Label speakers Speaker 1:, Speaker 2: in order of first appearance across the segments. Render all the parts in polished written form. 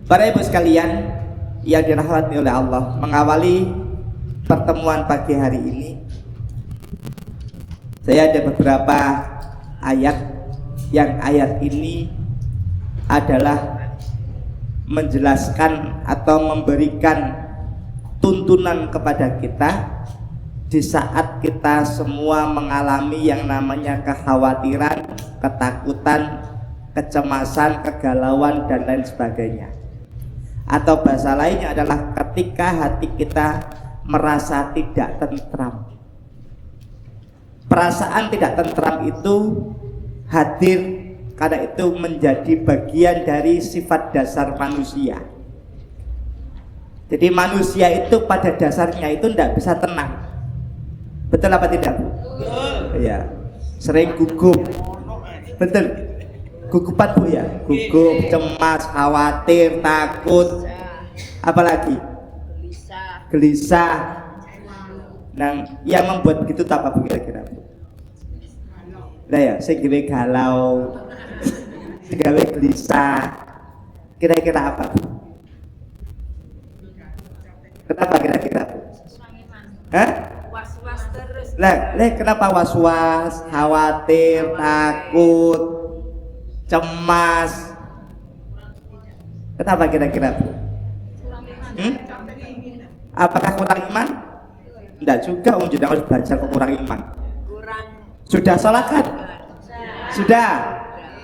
Speaker 1: Para ibu sekalian yang dirahmati oleh Allah, mengawali pertemuan pagi hari ini saya ada beberapa ayat yang ayat ini adalah menjelaskan atau memberikan tuntunan kepada kita di saat kita semua mengalami yang namanya kekhawatiran, ketakutan, kecemasan, kegalauan dan lain sebagainya. Atau bahasa lainnya adalah ketika hati kita merasa tidak tentram. Perasaan tidak tentram itu hadir karena itu menjadi bagian dari sifat dasar manusia. Jadi manusia itu pada dasarnya itu tidak bisa tenang. Betul apa tidak, Bu? Betul. Ya, sering gugup. Betul. Gugupan, Bu, ya? Gugup, cemas, khawatir, takut. Apalagi? Gelisah. Nah, yang membuat begitu apa, Bu, kira-kira, Bu? Nah ya, saya gawe galau, gawe gelisah. Kira-kira apa, Bu? Kenapa kira-kira, Bu? Hah? Was-was terus. Lah, kenapa was-was, khawatir, takut, cemas? Kenapa kira-kira, Bu? Apakah kurang iman? Enggak juga, jangan harus belajar kok kurang iman. Sudah sholat kan? Sudah.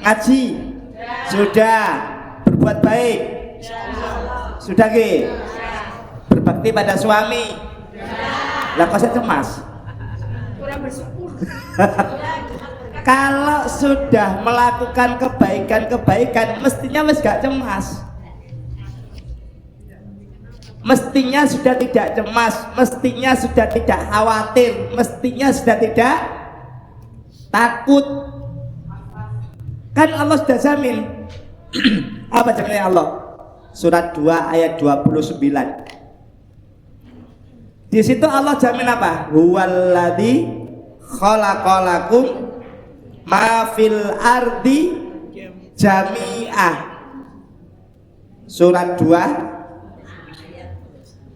Speaker 1: Ngaji? Sudah. Berbuat baik? Sudah ke? Berbakti pada suami? Lah kok saya cemas? Kurang bersyukur. Kalau sudah melakukan kebaikan-kebaikan mestinya wis gak cemas. Mestinya sudah tidak cemas, mestinya sudah tidak khawatir, mestinya sudah tidak takut. Kan Allah sudah jamin. Apa jaminnya Allah? Surat 2 ayat 29. Di situ Allah jamin apa? Huwallazi khalaqalakum ma fil ardi jami'ah. Surat 2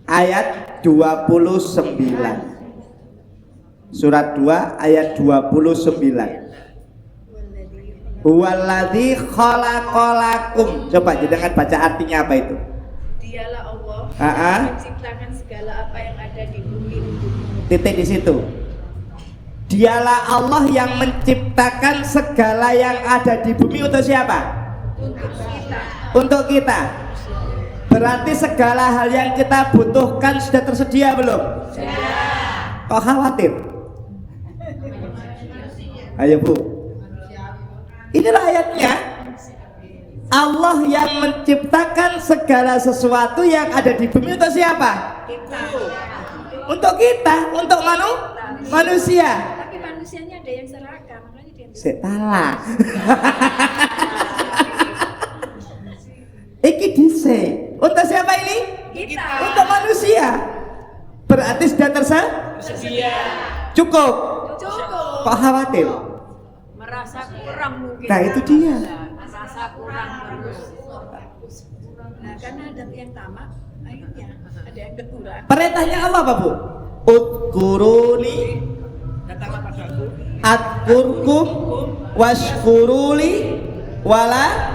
Speaker 1: ayat 29. Surat 2 ayat 29. Huwallazi khalaqalakum. Coba jangan baca artinya apa itu?
Speaker 2: Dialah Allah menciptakan segala apa yang ada di bumi.
Speaker 1: Titik di situ. Dialah Allah yang menciptakan segala yang ada di bumi untuk siapa?
Speaker 2: Untuk kita.
Speaker 1: Untuk kita. Berarti segala hal yang kita butuhkan sudah tersedia belum? Sudah. Kok khawatir? Ayo, Bu. Inilah ayatnya. Allah yang menciptakan segala sesuatu yang ada di bumi untuk siapa?
Speaker 2: Kita.
Speaker 1: Untuk kita, untuk manusia.
Speaker 2: Tapi manusianya ada yang serakah, makanya dia
Speaker 1: Setala. Iki dhisik. Untuk siapa ini?
Speaker 2: Kita.
Speaker 1: Untuk manusia. Berarti sudah tersedia. Cukup.
Speaker 2: Cukup.
Speaker 1: Kok khawatir?
Speaker 2: Merasa kurang mungkin.
Speaker 1: Nah, itu dia.
Speaker 2: Merasa kurang terus. Nah, karena ada yang tamak, akhirnya ada yang kurang.
Speaker 1: Perintahnya Allah apa, Bu? Udkuruni
Speaker 2: Datanglah padaku.
Speaker 1: adkurkum washkuruli wala.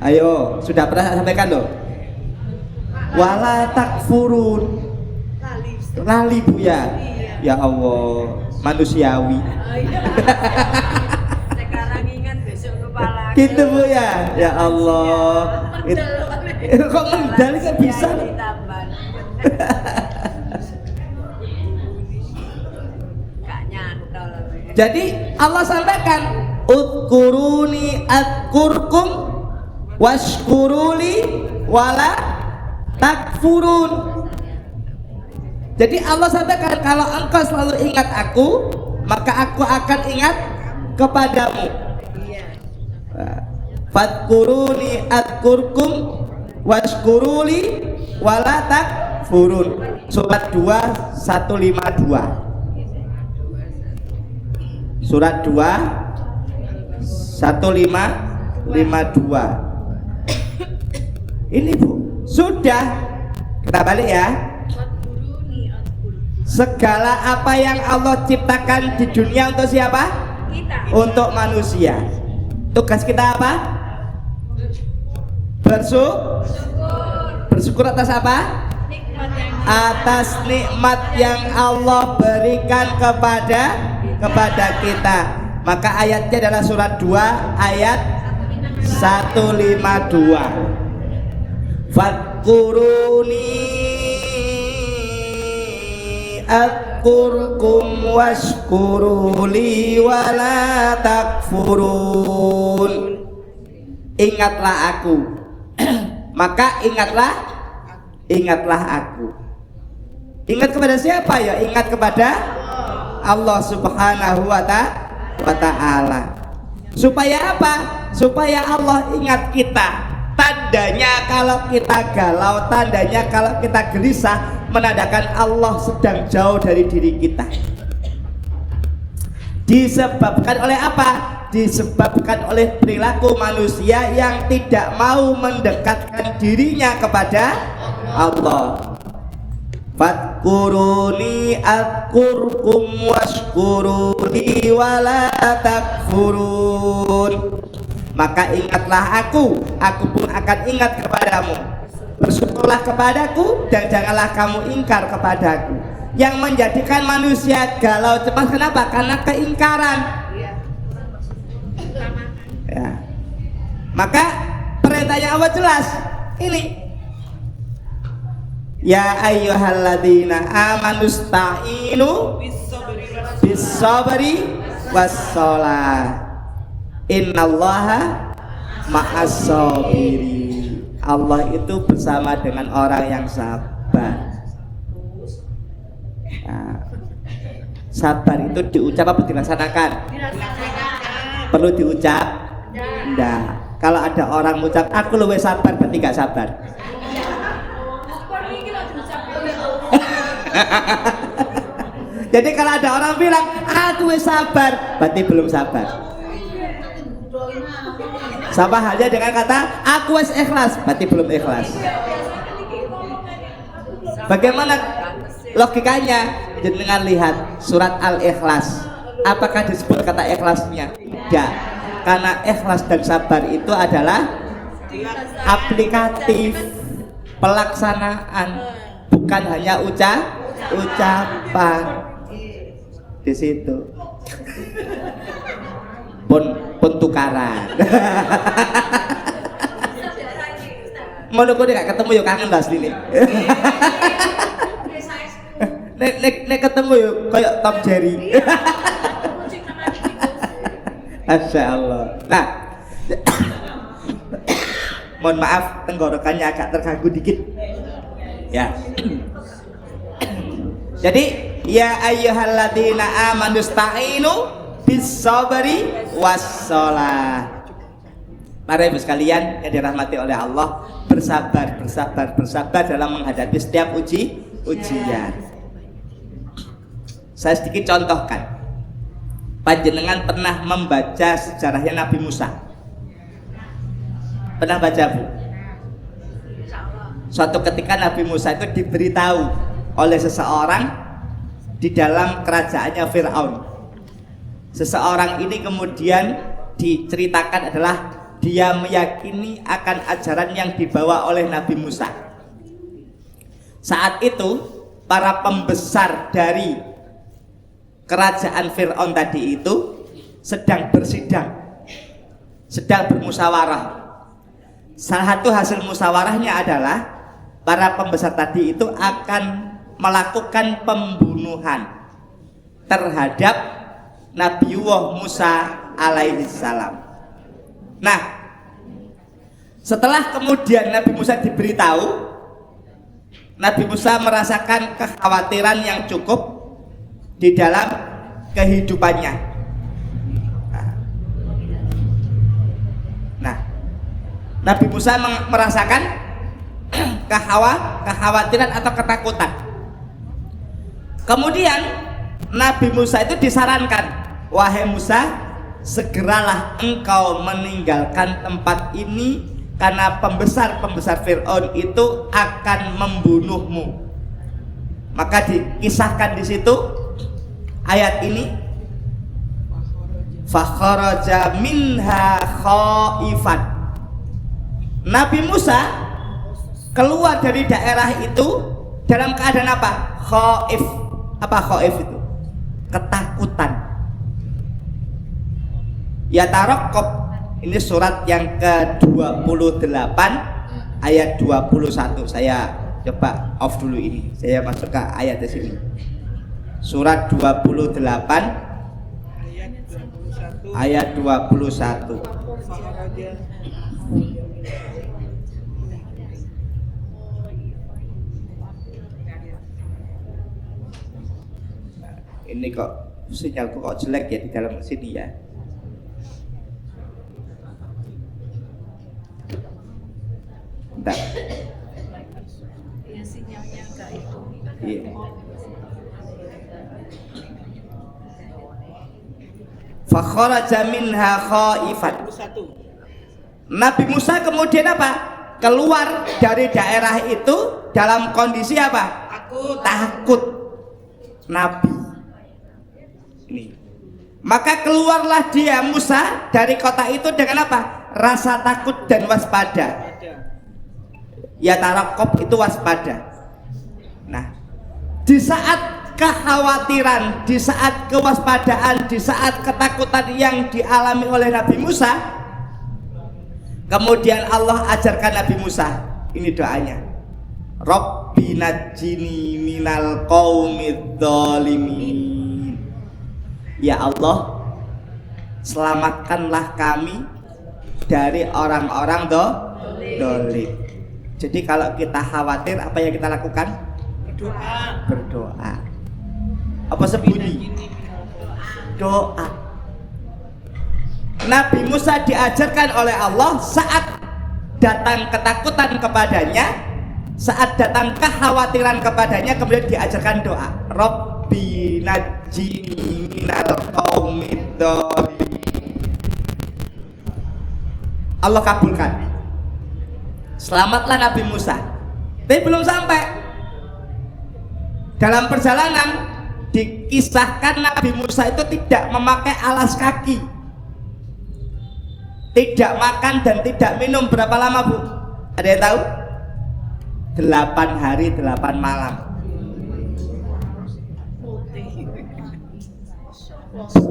Speaker 1: Ayo, sudah pernah sampaikan loh. Wala takfurun. Lali, Bu, ya. Ya Allah, manusiawi.
Speaker 2: Sekarang ingat besok lupa lagi.
Speaker 1: Gitu, Bu, ya. Ya Allah. Kok mendal kan bisa? Jadi Allah sampaikan udkuruni adkurkum washkuruli wala takfurun. Jadi Allah sampaikan kalau engkau selalu ingat aku, maka aku akan ingat kepadamu. Fadkuruni adkurkum washkuruli wala takfurun. Surat 2 152. Surat 2 1552. Ini Bu, sudah. Kita balik ya. Segala apa yang Allah ciptakan di dunia untuk siapa?
Speaker 2: Kita.
Speaker 1: Untuk manusia. Tugas kita apa? Bersyukur atas apa?
Speaker 2: Nikmat yang
Speaker 1: Atas nikmat yang Allah berikan kepada kita. Maka ayatnya adalah surat 2 ayat 152. Fadkuruni adkurkum washkuruli wala takfurun. Ingatlah aku. Maka ingatlah aku. Ingat kepada siapa ya? Ingat kepada Allah Subhanahu wa ta'ala. Supaya apa? Supaya Allah ingat kita. Tandanya kalau kita galau, tandanya kalau kita gelisah, menandakan Allah sedang jauh dari diri kita. Disebabkan oleh apa? Disebabkan oleh perilaku manusia yang tidak mau mendekatkan dirinya kepada Allah. Fadkuruni adkurkum washkuruni wala takfurun. Maka ingatlah aku pun akan ingat kepadamu. Bersyukurlah kepadaku dan janganlah kamu ingkar kepadaku. Yang menjadikan manusia galau cepat kenapa? Karena keingkaran. Ya. Maka perintahnya Allah jelas. Ini ya ayyuhalladzina amanusta'inu bis-sabri was-shalah. Innallaha ma'as-sabiri. Allah itu bersama dengan orang yang sabar. Nah, sabar itu diucap apa dilaksanakan? Perlu diucap? Enggak. Kalau ada orang mengucap aku luwih sabar, berarti enggak sabar. Jadi kalau ada orang bilang aku sabar, berarti belum sabar. Sama halnya dengan kata aku ikhlas, berarti belum ikhlas. Bagaimana logikanya? Jenengan lihat surat Al-Ikhlas. Apakah disebut kata ikhlasnya? Tidak. Karena ikhlas dan sabar itu adalah aplikatif, pelaksanaan, bukan hanya ucapan. Di situ pun tukaran. Mau nunggu gak ketemu yuk kangen lah asli nih. Nek ketemu yuk kayak Tom Jerry. Masya Allah. Nah, mohon maaf tenggorokannya agak terganggu dikit. Ya. Jadi ya ayyuhalladzina amanusta'inu bis-sabri was-shalah. Para ibu sekalian yang dirahmati oleh Allah, bersabar dalam menghadapi setiap ujian. Saya sedikit contohkan. Panjenengan pernah membaca sejarahnya Nabi Musa? Pernah baca, Bu? Suatu ketika Nabi Musa itu diberitahu oleh seseorang di dalam kerajaannya Fir'aun. Seseorang ini kemudian diceritakan adalah dia meyakini akan ajaran yang dibawa oleh Nabi Musa. Saat itu para pembesar dari kerajaan Fir'aun tadi itu sedang bersidang, sedang bermusyawarah. Salah satu hasil musyawarahnya adalah para pembesar tadi itu akan melakukan pembunuhan terhadap Nabiullah Musa alaihi salam. Nah, setelah kemudian Nabi Musa diberitahu, Nabi Musa merasakan kekhawatiran yang cukup di dalam kehidupannya. Nah, Nabi Musa merasakan kekhawatiran atau ketakutan. Kemudian Nabi Musa itu disarankan, wahai Musa, segeralah engkau meninggalkan tempat ini karena pembesar-pembesar Fir'aun itu akan membunuhmu. Maka dikisahkan di situ ayat ini, fakharaja minha khaifan. Nabi Musa keluar dari daerah itu dalam keadaan apa? Khaif. Apa khaif itu? Ketakutan. Ya tarokob. Ini surat yang ke-28 ayat 21. Saya coba off dulu ini. Saya masuk ke ayat di sini. Surat 28 ayat 21. Ini kok sinyalku kok jelek ya di dalam sini ya. Bentar.
Speaker 2: Ya sinyalnya agak itu.
Speaker 1: Iya. Fakharaja minha khaifan. Nabi Musa kemudian apa? Keluar dari daerah itu dalam kondisi apa? Takut. Nabi. Ini. Maka keluarlah dia Musa dari kota itu dengan apa? Rasa takut dan waspada. Ya tarakop itu waspada. Nah, di saat kekhawatiran, di saat kewaspadaan, di saat ketakutan yang dialami oleh Nabi Musa, kemudian Allah ajarkan Nabi Musa, ini doanya, Rabbi najjini minal qaumidz dzalimin. Ya Allah, selamatkanlah kami dari orang-orang dolim. Jadi kalau kita khawatir, apa yang kita lakukan? Berdoa. Apa sembunyi? Doa. Nabi Musa diajarkan oleh Allah saat datang ketakutan kepadanya, saat datang kekhawatiran kepadanya, kemudian diajarkan doa. Rabbi najjini minal qaumidz dzalimin. Allah kabulkan. Selamatlah Nabi Musa. Tapi belum sampai. Dalam perjalanan dikisahkan Nabi Musa itu tidak memakai alas kaki, tidak makan dan tidak minum. Berapa lama Bu? Ada yang tahu? 8 hari 8 malam.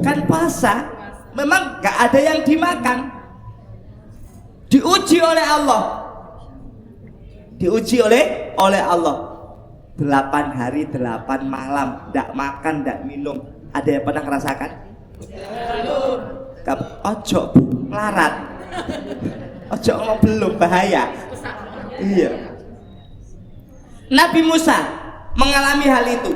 Speaker 1: Kan puasa, memang gak ada yang dimakan. Diuji oleh Allah. Diuji oleh Allah. 8 hari 8 malam tidak makan, tidak minum. Ada yang pernah merasakan? Ojo Bu, melarat. Ojo ngomong belum, bahaya. Iya. Nabi Musa mengalami hal itu.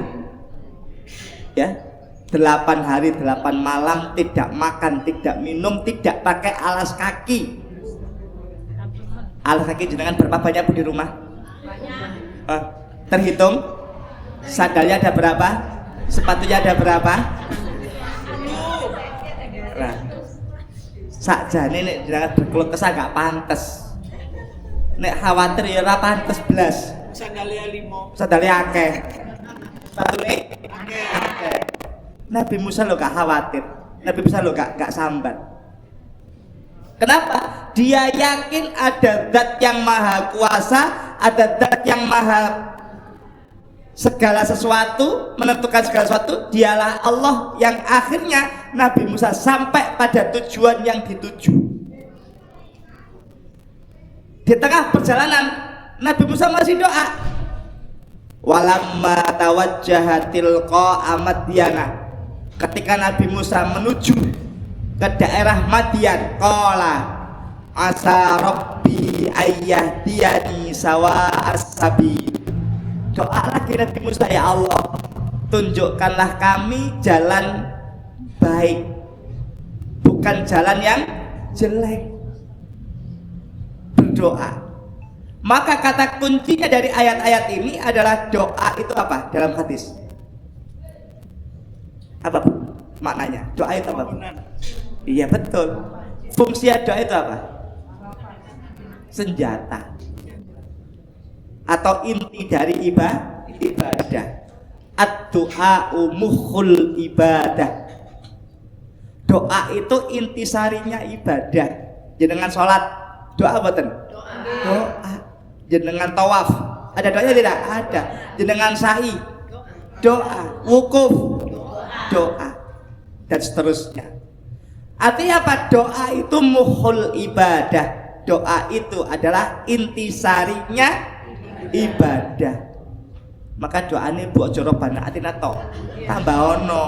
Speaker 1: Ya, 8 hari 8 malam tidak makan, tidak minum, tidak pakai alas kaki. Alas kaki jenengan berapa banyak Bu di rumah? Terhitung? Sandalnya ada berapa? Sepatunya ada berapa? Nah, sakjane nek jenengan berkeluh kesah gak pantes. Nek khawatir ya ora pantes blas.
Speaker 3: Sandalnya 5.
Speaker 1: Sandalnya akeh. Sepatune akeh. Nabi Musa lo gak khawatir. Nabi Musa lo gak sambat. Kenapa? Dia yakin ada zat yang maha kuasa, ada zat yang maha segala sesuatu, menentukan segala sesuatu. Dialah Allah yang akhirnya Nabi Musa sampai pada tujuan yang dituju. Di tengah perjalanan Nabi Musa masih doa. Walamma tawajjaha tilqa Madyana. Ketika Nabi Musa menuju ke daerah Madian, qala asa rabbi ayyahdiyani sawa'as sabil. Doa lagi Nabi Musa, ya Allah, tunjukkanlah kami jalan baik, bukan jalan yang jelek. Berdoa. Maka kata kuncinya dari ayat-ayat ini adalah doa itu apa dalam hadis? Apa Bu? Maknanya doa itu apa Bu? Iya betul. Fungsi doa itu apa? senjata atau inti dari ibadah. Ad-du'a'u mukhul ibadah. Doa itu intisarinya ibadah. Jenengan sholat doa boten? Doa. Jenengan tawaf ada doanya tidak? Ada. Jenengan sa'i doa. Wukuf doa, dan seterusnya. Artinya apa? Doa itu mukhul ibadah. Doa itu adalah intisarinya ibadah. Maka doane mbok aja robbana atina tok. Tambah ono.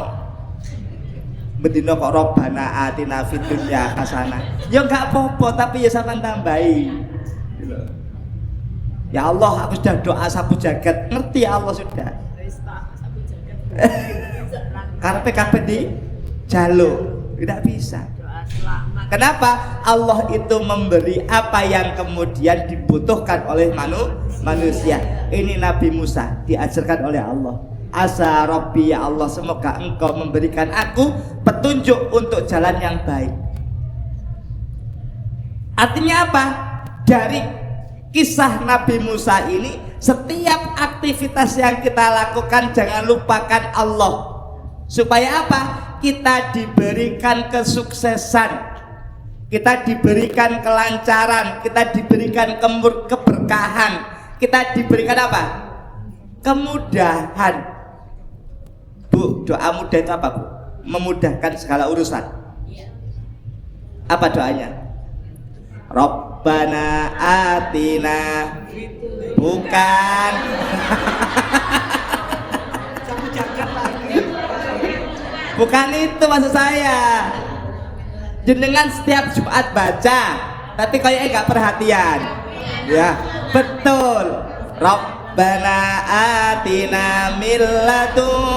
Speaker 1: Bendina kok robbana atina fid dunya hasanah. Ya enggak apa-apa, tapi ya sampean tambahi. Ya Allah, aku sudah doa sapu jagat. Ngerti Allah sudah. Karepe kabeh di jaluk, tidak bisa. Kenapa? Allah itu memberi apa yang kemudian dibutuhkan oleh manusia. Ini Nabi Musa diajarkan oleh Allah. Asa Rabbi, ya Allah, semoga engkau memberikan aku petunjuk untuk jalan yang baik. Artinya apa? Dari kisah Nabi Musa ini, setiap aktivitas yang kita lakukan jangan lupakan Allah. Supaya apa? Kita diberikan kesuksesan, kita diberikan kelancaran, kita diberikan keberkahan, kita diberikan apa? Kemudahan. Bu, doa mudah itu apa, Bu? Memudahkan segala urusan. Apa doanya? Rabbana atina. Bukan. Bukan itu maksud saya. Jenengan setiap Jumat baca, tapi kayaknya nggak perhatian. Ya, betul. Rabbana atina min ladunka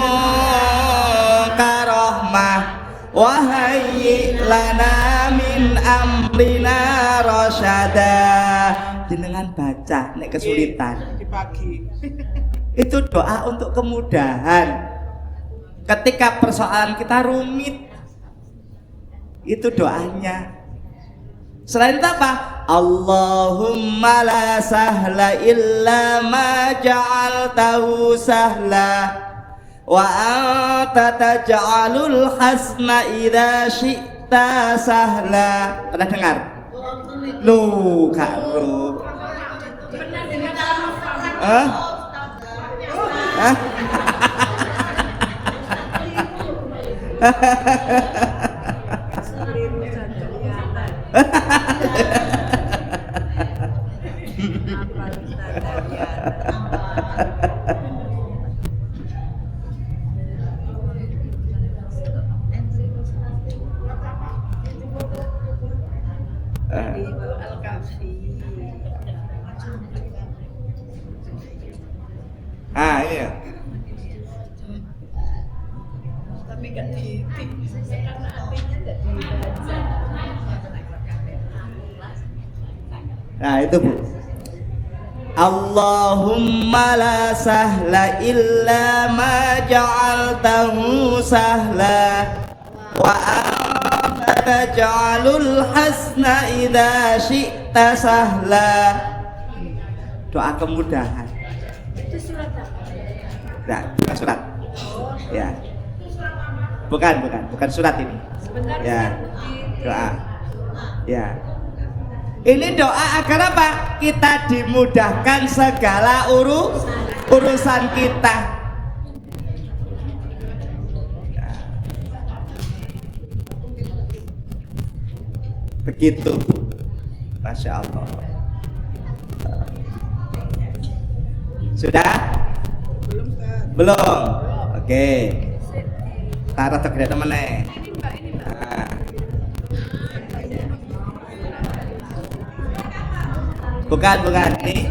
Speaker 1: rahmah wa hayyi lana min amrina rasyada. Jenengan baca nek kesulitan di pagi. Itu doa untuk kemudahan. Ketika persoalan kita rumit, itu doanya. Selain itu apa? Allahumma la sahla illa ma ja'altahu sahla wa anta taj'alul hasna idza syi'ta sahla. Pernah dengar? Loh, Kak Ru. Hah? Hah? Iya.
Speaker 2: Tapi kan karena artinya tidak dibaca.
Speaker 1: Nah itu, Bu. Allahumma la sahla illa ma ja'altahu sahla wa anta taj'alul hasna idza syi'ta sahla. Doa kemudahan.
Speaker 2: Itu surat apa?
Speaker 1: Nah, bukan surat. Ya. Bukan surat ini.
Speaker 2: Sebenarnya
Speaker 1: Ya. Doa. Ya. Ini doa agar apa? Kita dimudahkan segala urusan kita. Begitu, Masya Allah. Sudah? Belum. Oke. Taruh tegak temen nih. Bukan ini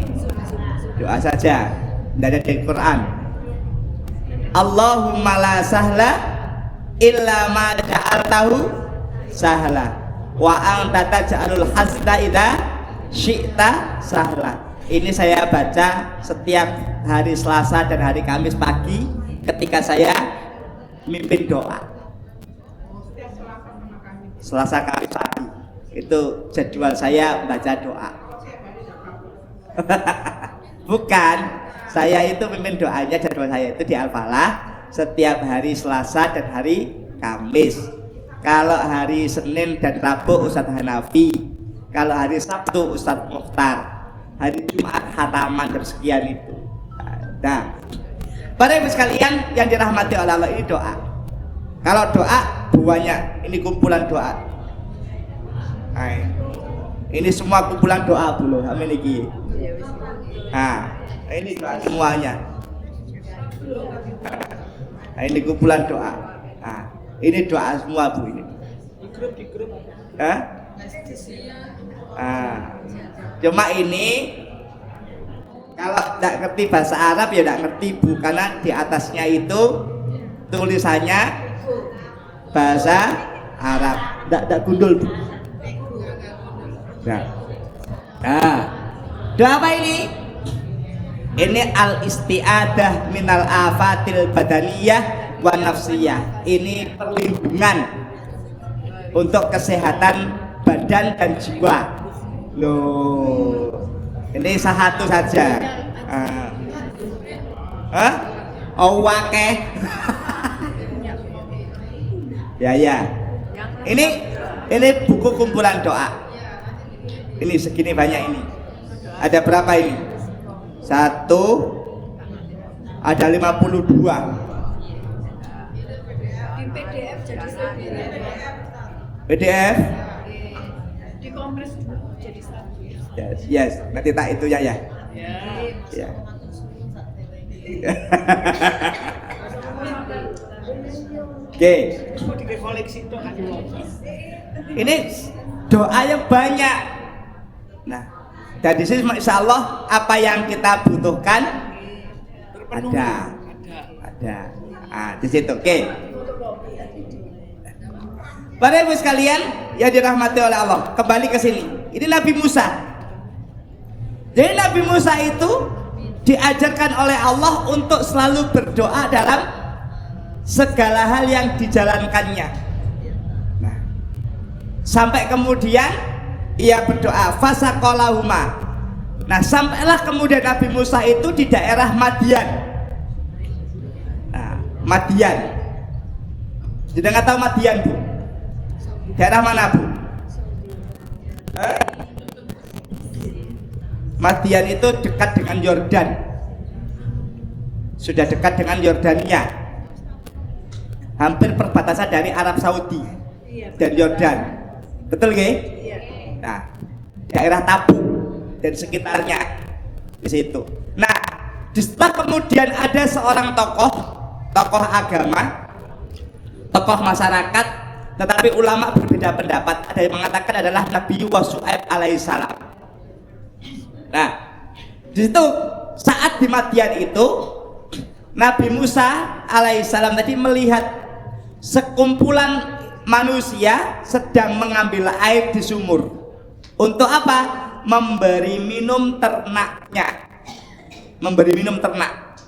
Speaker 1: doa saja, tidak ada di Quran. Allahumma la sahla illa ma ja'altahu sahla wa anta taj'alul hasna idza syi'ta sahla. Ini saya baca setiap hari Selasa dan hari Kamis pagi ketika saya mimpin doa. Selasa Kamis pagi itu jadwal saya baca doa. Bukan, saya itu pimpin doanya, jadwal saya itu di Al-Falah setiap hari Selasa dan hari Kamis. Kalau hari Senin dan Rabu Ustadz Hanafi, kalau hari Sabtu Ustadz Mukhtar, hari Jumat khataman jam sekian itu. Nah, para ibu sekalian yang dirahmati oleh Allah, ini doa. Kalau doa banyak, ini kumpulan doa. Ini semua kumpulan doa dulu, amin iki. Nah, ini doa semuanya. Nah, ini kumpulan doa. Nah, ini doa semua Bu ini. Di grup. Cuma ini kalau tidak ngerti bahasa Arab ya tidak ngerti Bu, karena di atasnya itu tulisannya bahasa Arab. Tidak gundul Bu. Nah, doa apa ini? Ini al-isti'adah minal afatil badaniyah wa nafsiyah. Ini perlindungan untuk kesehatan badan dan jiwa. Loh, ini satu saja. Wakeh. Ya. Ini buku kumpulan doa. Ini segini banyak ini. Ada berapa ini? 1, ada 52.
Speaker 2: Di PDF jadi satu.
Speaker 1: PDF?
Speaker 2: Di kompres jadi satu.
Speaker 1: Yes. Nanti tak itu ya. Ya. Oke. Ini doa yang banyak. Nah, dari sini insya Allah apa yang kita butuhkan ada. Di situ. Oke. Para ibu sekalian yang dirahmati oleh Allah, kembali ke sini. Ini Nabi Musa. Jadi Nabi Musa itu diajarkan oleh Allah untuk selalu berdoa dalam segala hal yang dijalankannya. Nah, sampai kemudian ia berdoa fasaqalahuma. Nah, sampailah kemudian Nabi Musa itu di daerah Madian. Nah, Madian. Sudah nggak tahu Madian Bu? Daerah mana Bu? Madian itu dekat dengan Yordan. Sudah dekat dengan Yordania. Hampir perbatasan dari Arab Saudi dan Yordan. Betul nggih? Nah, daerah Tabu dan sekitarnya di situ. Nah, setelah kemudian ada seorang tokoh agama, tokoh masyarakat, tetapi ulama berbeda pendapat. Ada yang mengatakan adalah Nabi Syuaib alaihissalam. Nah, di situ saat di Madian itu Nabi Musa alaihissalam tadi melihat sekumpulan manusia sedang mengambil air di sumur. Untuk apa? Memberi minum ternaknya. Memberi minum ternak.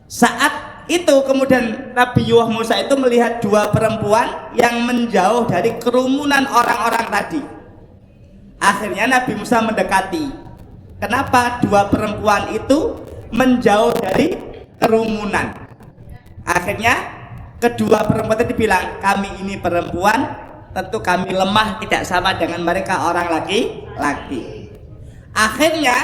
Speaker 1: Saat itu kemudian Nabi Musa itu melihat dua perempuan yang menjauh dari kerumunan orang-orang tadi. Akhirnya Nabi Musa mendekati. Kenapa dua perempuan itu menjauh dari kerumunan? Akhirnya kedua perempuan tadi bilang, kami ini perempuan, tentu kami lemah, tidak sama dengan mereka orang laki-laki. Akhirnya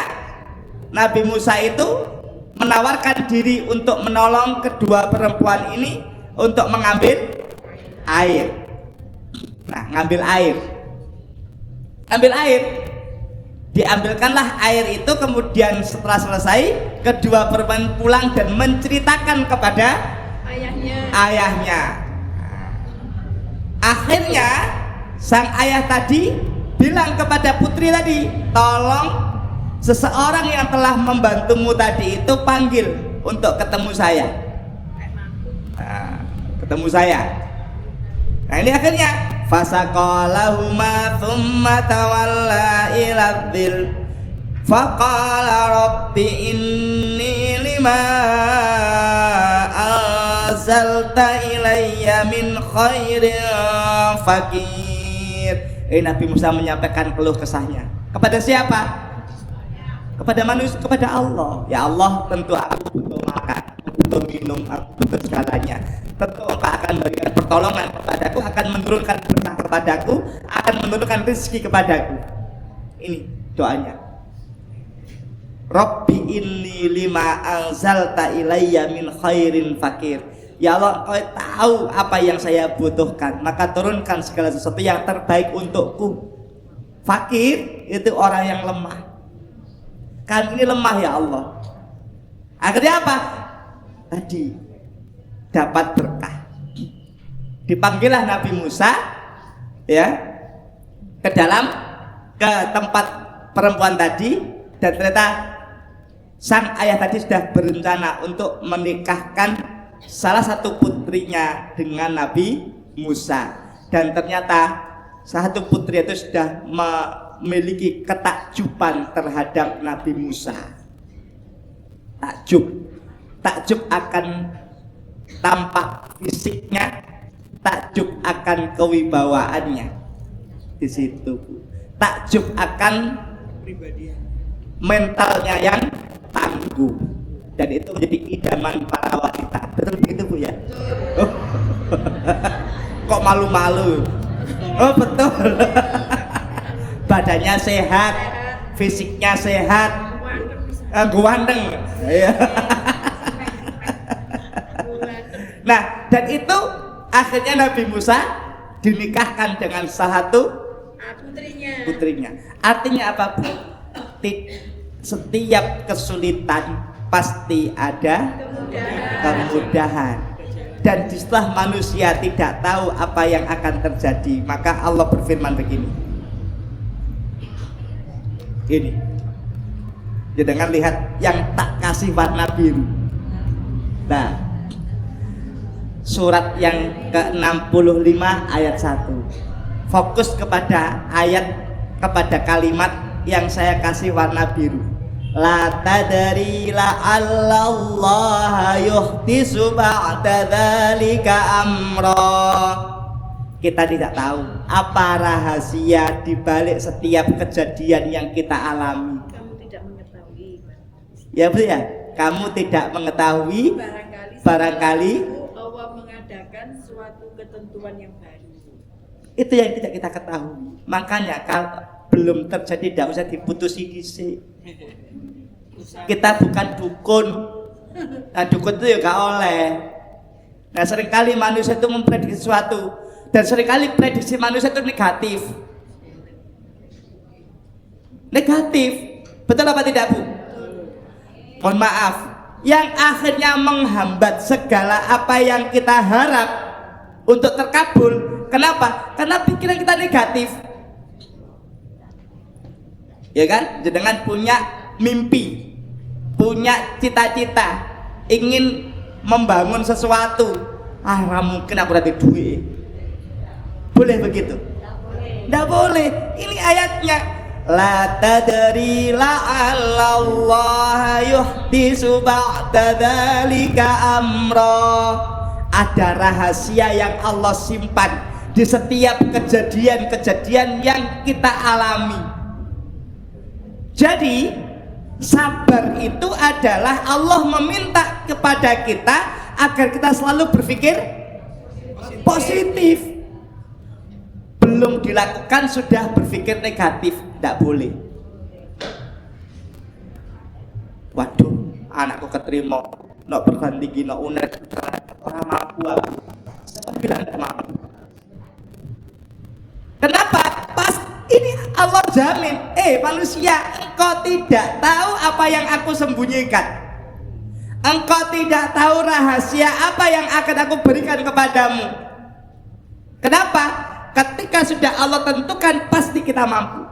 Speaker 1: Nabi Musa itu menawarkan diri untuk menolong kedua perempuan ini untuk mengambil air. Nah, ngambil air. Diambilkanlah air itu, kemudian setelah selesai kedua perempuan pulang dan menceritakan kepada ayahnya. Akhirnya sang ayah tadi bilang kepada putri tadi, tolong seseorang yang telah membantumu tadi itu panggil untuk ketemu saya. Ketemu saya. Nah, ini akhirnya fasaqalahuma thumma tawalla ila dzil faqala rabbi inni lima anzalta ilayya min khairin fakir. Nabi Musa menyampaikan keluh kesahnya kepada siapa? kepada manusia, kepada Allah. Ya Allah, tentu aku butuh makan, aku butuh minum, aku butuh segalanya. Tentu Engkau akan memberikan pertolongan kepadaku, akan menurunkan berkah kepadaku, akan menurunkan rezeki kepadaku. Ini doanya. Rabbi inni lima anzalta ilayya min khairin fakir. Ya Allah, Engkau tahu apa yang saya butuhkan, maka turunkan segala sesuatu yang terbaik untukku. Fakir itu orang yang lemah. Kami ini lemah ya Allah. Akhirnya apa? Tadi dapat berkah. Dipanggillah Nabi Musa ya ke tempat perempuan tadi, dan ternyata sang ayah tadi sudah berencana untuk menikahkan salah satu putrinya dengan Nabi Musa, dan ternyata salah satu putri itu sudah memiliki ketakjuban terhadap Nabi Musa. Takjub akan tampak fisiknya, takjub akan kewibawaannya. Di situ takjub akan mentalnya yang tangguh, dan itu menjadi idaman para wanita. Betul begitu Bu ya? Oh. Kok malu-malu? Oh betul. Badannya sehat, fisiknya sehat, ganteng. Nah, dan itu akhirnya Nabi Musa dinikahkan dengan salah satu putrinya. Artinya apa Bu? Setiap kesulitan pasti ada kemudahan. Dan setelah manusia tidak tahu apa yang akan terjadi, maka Allah berfirman begini. Ini, jangan lihat yang tak kasih warna biru. Nah, surat yang ke-65 ayat 1. Fokus kepada kepada kalimat yang saya kasih warna biru. La tadri la'allallaha yuhdisu ba'da dzalika amra. Kita tidak tahu apa rahasia di balik setiap kejadian yang kita alami.
Speaker 2: Kamu tidak mengetahui.
Speaker 1: Ya betul ya? Kamu tidak mengetahui, barangkali
Speaker 2: Allah mengadakan suatu ketentuan yang baru.
Speaker 1: Itu yang tidak kita ketahui. Makanya kalau belum terjadi tidak usah diputusi dhisik. Kita bukan dukun. Nah, dukun itu ya gak oleh. Nah, seringkali manusia itu memprediksi sesuatu, dan seringkali prediksi manusia itu negatif. Betul apa tidak Bu? Mohon maaf, yang akhirnya menghambat segala apa yang kita harap untuk terkabul. Kenapa? Karena pikiran kita negatif. Ya kan? Dengan punya mimpi, punya cita-cita, ingin membangun sesuatu. Nggak mungkin aku ada duit. Boleh begitu? Nggak boleh. Ini ayatnya. La tadri la'allallaha yuhdisu ba'da dzalika amra. Ada rahasia yang Allah simpan di setiap kejadian-kejadian yang kita alami. Jadi sabar itu adalah Allah meminta kepada kita agar kita selalu berpikir positif. Belum dilakukan sudah berpikir negatif, tidak boleh. Waduh, anakku keterima, nak perguruan tinggi, nak UNER, orang mampu aku. Saya bilang tidak mampu. Kenapa? Pas ini Allah jamin, manusia, engkau tidak tahu apa yang aku sembunyikan. Engkau tidak tahu rahasia apa yang akan aku berikan kepadamu. Kenapa? Ketika sudah Allah tentukan, pasti kita mampu.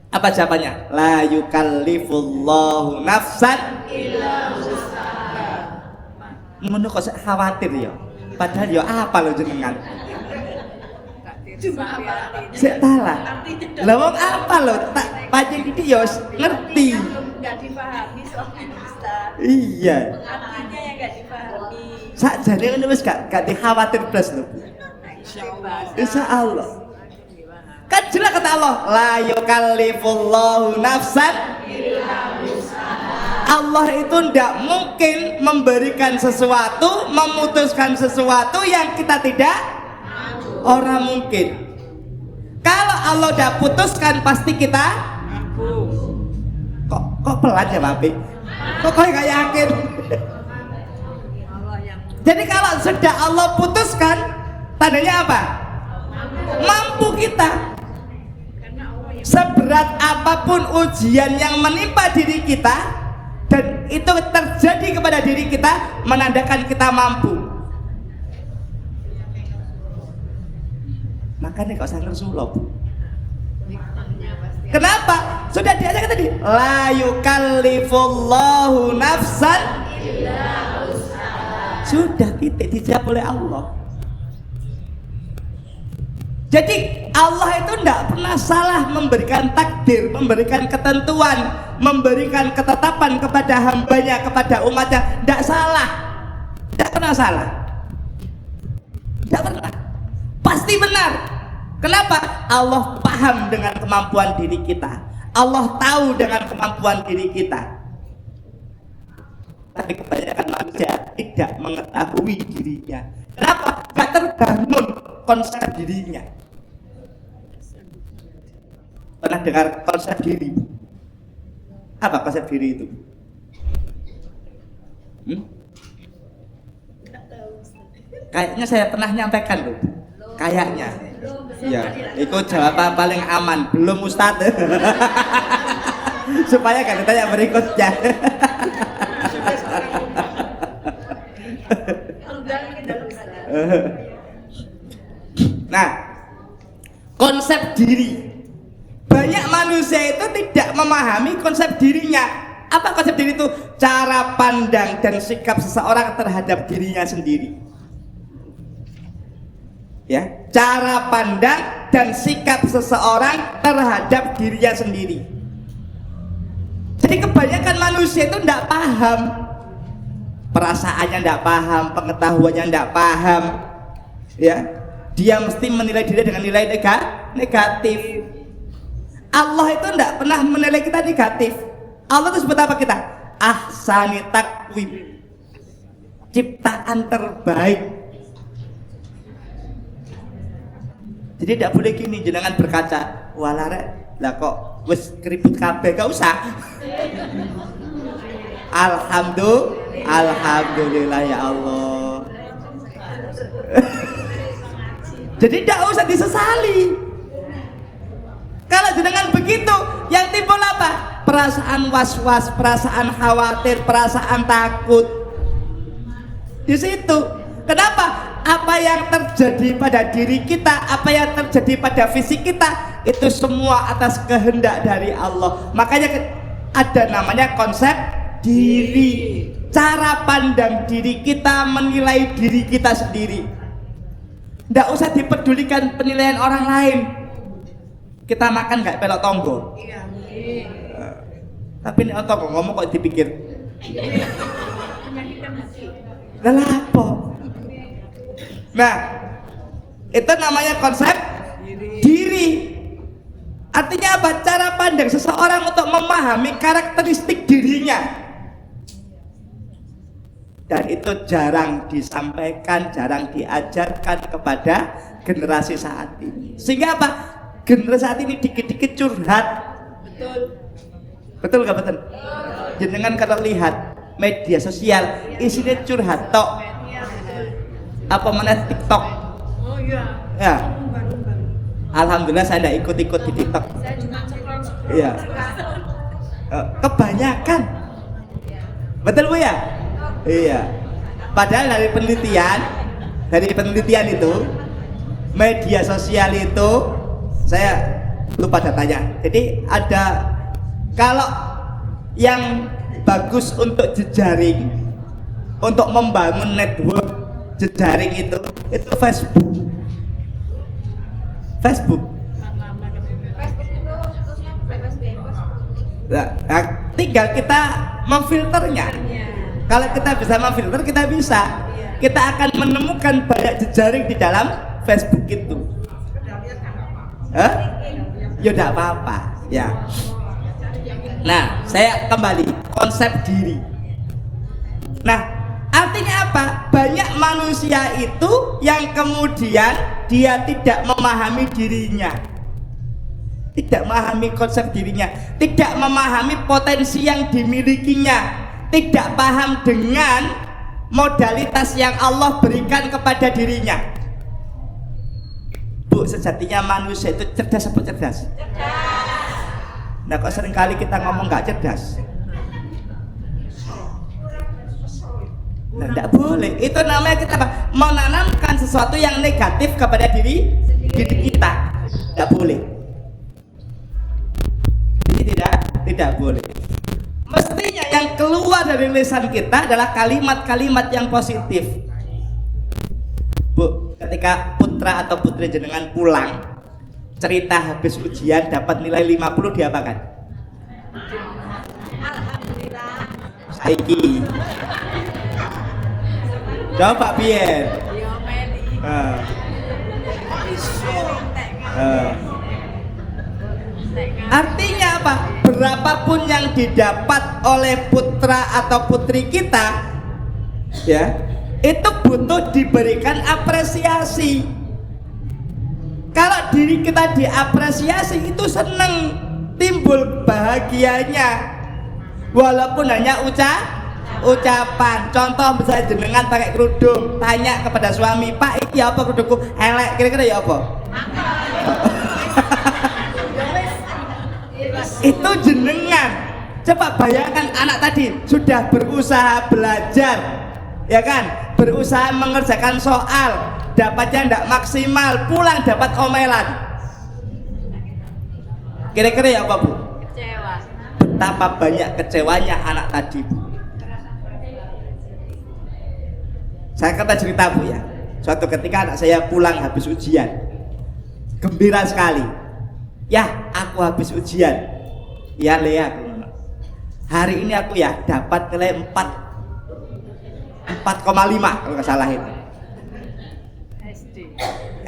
Speaker 1: Apa jawabannya? La yukallifullahu nafsan illa wus'aha. Ngono kok khawatir ya. Padahal ya apa lo jenengan?
Speaker 2: Cuma apa?
Speaker 1: Saya salah. Lah wong apa lo? Tak pancen iki ya ngerti.
Speaker 2: Enggak dipahami soalnya Ustaz.
Speaker 1: Iya.
Speaker 2: Artinya yang enggak dipahami.
Speaker 1: Sakjane ngene wis gak dikhawatir blas lho. Insyaallah. Kan jelas kata Allah, la yukallifullahu nafsan illa Allah itu tidak mungkin memberikan sesuatu, memutuskan sesuatu yang kita tidak. Orang mungkin. Kalau Allah udah putuskan pasti kita. Kok pelan ya Bapak? Kok gak yakin? Jadi kalau sudah Allah putuskan, tandanya apa? Mampu kita. Seberat apapun ujian yang menimpa diri kita dan itu terjadi kepada diri kita, menandakan kita mampu. Makanya kok sangat Rasulullah. Kenapa? Sudah diajarkan tadi. La yukallifullahu nafsan illa wus'aha. Sudah titik dijawab oleh Allah. Jadi Allah itu tidak pernah salah memberikan takdir, memberikan ketentuan, memberikan ketetapan kepada hambanya, kepada umatnya. Tidak salah, tidak pernah salah, tidak pernah, pasti benar. Kenapa? Allah paham dengan kemampuan diri kita, Allah tahu dengan kemampuan diri kita. Tapi kebanyakan manusia tidak mengetahui dirinya. Kenapa? Gak terbangun konsep dirinya. Pernah dengar konsep diri? Apa konsep diri itu? Kayaknya saya pernah nyampaikan loh. Kayaknya. Ya, itu jawaban paling aman. Belum Ustadz. Supaya kan ditanya berikutnya. Nah, konsep diri. Banyak manusia itu tidak memahami konsep dirinya. Apa konsep diri itu? Cara pandang dan sikap seseorang terhadap dirinya sendiri. Ya, cara pandang dan sikap seseorang terhadap dirinya sendiri. Jadi kebanyakan manusia itu tidak paham. Perasaannya tidak paham, pengetahuannya tidak paham. Ya, dia mesti menilai diri dengan nilai negatif. Allah itu tidak pernah menilai kita negatif. Allah itu sebut apa kita? Ahsani takwim, ciptaan terbaik. Jadi tidak boleh gini, jenengan berkaca, walare lah kok wis keriput kabeh, gak usah. Alhamdulillah ya Allah. Jadi tidak usah disesali. Kalau jenengan begitu, yang timbul apa? Perasaan was-was, perasaan khawatir, perasaan takut. Di situ. Kenapa? Apa yang terjadi pada diri kita, apa yang terjadi pada fisik kita, itu semua atas kehendak dari Allah. Makanya ada namanya konsep diri. Cara pandang diri kita, menilai diri kita sendiri. Tidak usah dipedulikan penilaian orang lain. Kita makan gak pelok tonggo. Tapi ini tonggo ngomong kok dipikir. Lelapo. Nah, itu namanya konsep diri. Artinya apa? Cara pandang seseorang untuk memahami karakteristik dirinya. Dan itu jarang disampaikan, jarang diajarkan kepada generasi saat ini. Sehingga apa? Generasi saat ini dikit-dikit curhat. Betul. Betul gak betul? Jenengan kalau lihat media sosial isinya curhat tok. Apa mana TikTok? Oh iya. Ya. Alhamdulillah saya tidak ikut-ikut di TikTok. Saya juga scroll. Iya. Kebanyakan. Betul Bu ya? Iya. Padahal dari penelitian itu media sosial itu saya lupa datanya. Jadi ada kalau yang bagus untuk jejaring, untuk membangun network jejaring itu Facebook. Nah, tinggal kita memfilternya. Kalau kita bisa memfilter, kita bisa. Kita akan menemukan banyak jejaring di dalam Facebook itu. Ya tidak apa-apa. Ya. Nah, saya kembali. konsep diri. Nah, artinya apa? Banyak manusia itu yang kemudian dia tidak memahami dirinya, tidak memahami konsep dirinya, tidak memahami potensi yang dimilikinya, tidak paham dengan modalitas yang Allah berikan kepada dirinya. Bu, sejatinya manusia itu cerdas apa cerdas? Nah, kok seringkali kita ngomong nggak cerdas? Nah, tidak boleh. Itu namanya kita apa? Menanamkan sesuatu yang negatif kepada diri kita. Tidak boleh. Jadi tidak boleh. Mestinya yang keluar dari lisan kita adalah kalimat-kalimat yang positif. Bu, ketika putra atau putri jenengan pulang cerita habis ujian dapat nilai 50, diapakan?
Speaker 2: Alhamdulillah.
Speaker 1: Saiki. Coba biar. Artinya apa? Berapapun yang didapat oleh putra atau putri kita, ya, itu butuh diberikan apresiasi. Kalau diri kita diapresiasi, itu seneng, timbul bahagianya, walaupun hanya ucapan. Contoh misalnya jenengan pakai kerudung, tanya kepada suami, Pak, iki apa kerudungku elek, kira-kira ya apa? Itu jenengan. Coba bayangkan anak tadi sudah berusaha belajar, ya kan, berusaha mengerjakan soal, dapatnya tidak maksimal, pulang dapat omelan, kira-kira ya apa, Bu?
Speaker 2: Kecewa.
Speaker 1: Betapa banyak kecewanya anak tadi, Bu. Saya kata cerita, Bu, ya. Suatu ketika anak saya pulang habis ujian, gembira sekali. Ya, aku habis ujian. Ya, Lea, hari ini aku ya dapat nilai 4,5 kalau nggak salah itu.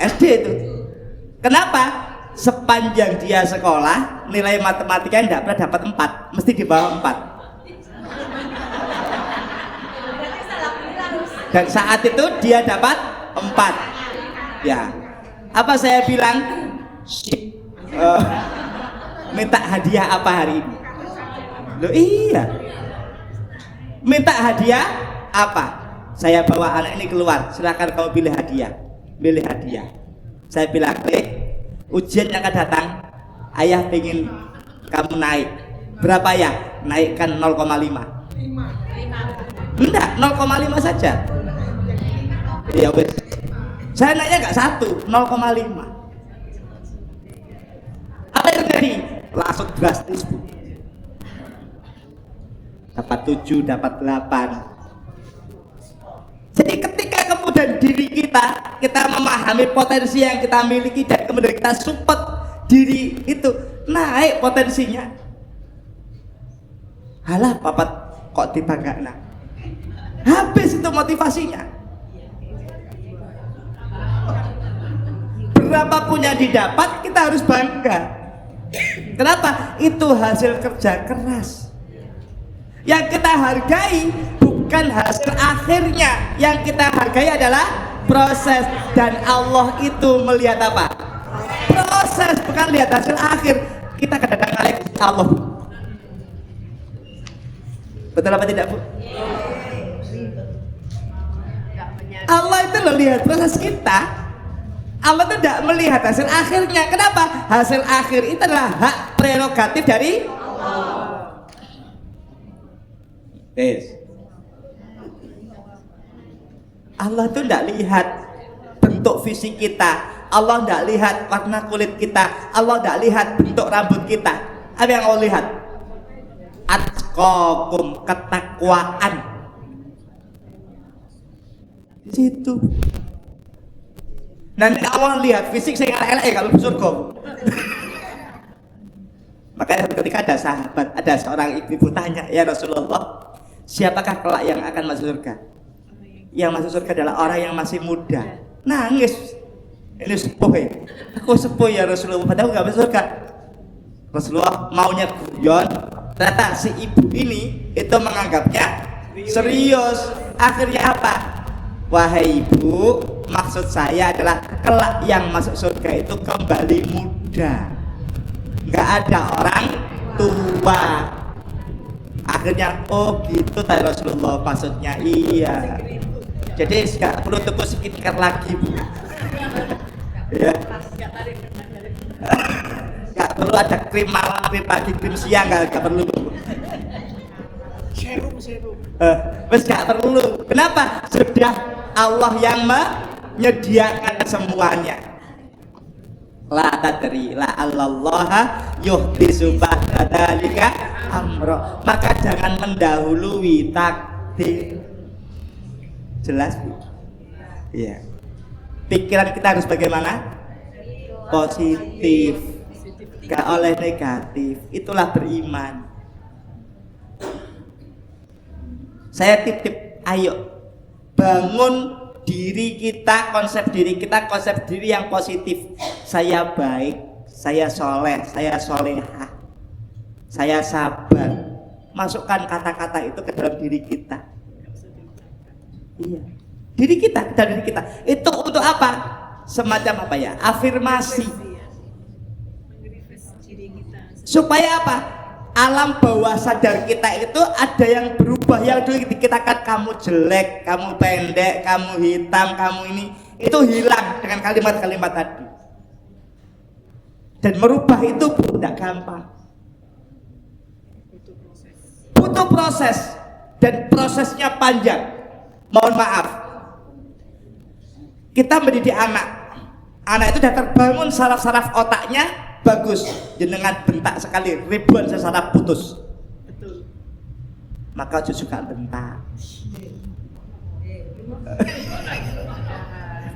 Speaker 1: SD itu. Kenapa? Sepanjang dia sekolah, nilai matematikanya tidak pernah dapat 4, mesti di bawah 4. Dan saat itu dia dapat 4. Ya. Apa saya bilang? Minta hadiah apa hari ini? Loh iya. Minta hadiah apa? Saya bawa anak ini keluar, silakan kamu pilih hadiah. Pilih hadiah. Saya bilang, ujian yang akan datang, ayah ingin kamu naik. Berapa ya? Naikkan 0,5. Enggak, 0,5 saja. Ya wes. Saya naiknya enggak 1, 0,5. Apa yang terjadi? Langsung drastis, Bu. Dapat 7, dapat 8. Jadi ketika kemudian diri kita memahami potensi yang kita miliki dan kemudian kita support diri itu, naik potensinya. Halah, papat kok dibanggakan. Habis itu motivasinya. Berapapun yang didapat, kita harus bangga. Kenapa? Itu hasil kerja keras. Yang kita hargai bukan hasil akhirnya, yang kita hargai adalah proses. Dan Allah itu melihat apa? Proses, bukan lihat hasil akhir. Kita kadang-kadang oleh Allah. Betul apa tidak, Bu? Allah itu melihat proses kita. Allah itu tidak melihat hasil akhirnya. Kenapa? Hasil akhir itu adalah hak prerogatif dari Allah. Allah itu tidak lihat bentuk fisik kita, Allah tidak lihat warna kulit kita, Allah tidak lihat bentuk rambut kita. Apa yang Allah lihat? Atqakum, ketakwaan. Di situ. Nanti Allah lihat fisik saya elek kalau surga. Makanya ketika ada sahabat, ada seorang ibu tanya, ya Rasulullah, siapakah kelak yang akan masuk surga? Yang masuk surga adalah orang yang masih muda. Nangis. Ini sepuh ya. Aku sepuh ya Rasulullah, padahal nggak masuk surga. Rasulullah maunya guyon, Ternyata si ibu ini itu menganggapnya serius. Akhirnya apa? Wahai ibu, maksud saya adalah kelak yang masuk surga itu kembali muda, nggak ada orang tua. Akhirnya oh gitu tadi Rasulullah maksudnya. Iya, jadi nggak perlu tunggu skincare lagi bu. Ya, nggak perlu ada krim malam, krim pagi, krim siang, nggak perlu.
Speaker 2: Serum.
Speaker 1: Wes nggak perlu. Kenapa? Sudah Allah yang menyediakan semuanya. La tadri la allallaha yuhdisu ba'da dzalika amra. Maka jangan mendahului takdir. Jelas bu? Iya. Pikiran kita harus bagaimana? Positif, gak oleh negatif. Itulah beriman. Saya titip, ayo bangun diri kita, konsep diri yang positif. Saya baik, saya soleh, saya solehah, saya sabar. Masukkan kata-kata itu ke dalam diri kita. Iya, diri kita. Itu untuk apa? Semacam apa ya? Afirmasi. Supaya apa? Alam bawah sadar kita itu ada yang berubah. Yang dulu dikatakan kamu jelek, kamu pendek, kamu hitam, kamu ini, itu hilang dengan kalimat-kalimat tadi. Dan merubah itu tidak gampang. Butuh proses. Dan prosesnya panjang. Mohon maaf, kita mendidik anak itu sudah terbangun saraf-saraf otaknya bagus, jenengan bentak sekali ribuan saraf putus. Betul. Maka juga bentak.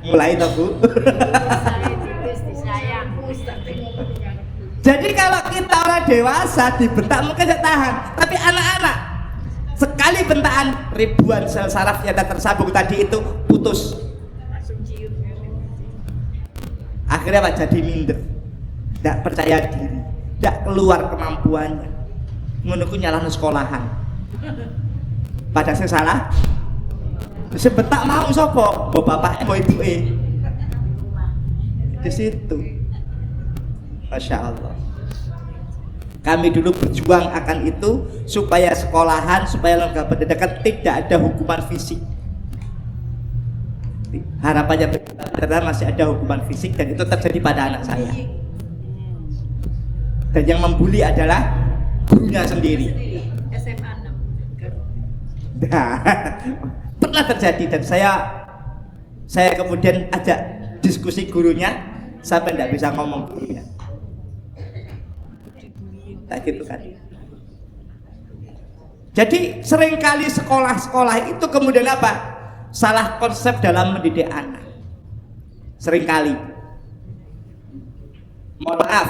Speaker 1: Mulai toh bu. Jadi kalau kita orang dewasa dibentak mungkin tidak tahan, tapi anak-anak sekali bentakan ribuan sel saraf yang tersambung tadi itu putus. Akhirnya apa? Jadi minder, tidak percaya diri, tidak keluar kemampuannya. Menurutku nyalahno sekolahan. Pada saya salah. Sebentak mau sopo, mau bapaknya, mau ibunya. Di situ, masya Allah. Kami dulu berjuang akan itu supaya sekolahan, supaya lembaga pendidikan tidak ada hukuman fisik. Harapannya benar masih ada hukuman fisik dan itu terjadi pada anak saya. Dan yang membuli adalah gurunya sendiri.
Speaker 2: SMA 6.
Speaker 1: Nah, pernah terjadi dan saya kemudian ajak diskusi gurunya sampai tidak bisa ngomong gurunya. Gitu kan. Jadi seringkali sekolah-sekolah itu kemudian apa? Salah konsep dalam mendidik anak. Seringkali. Mohon maaf.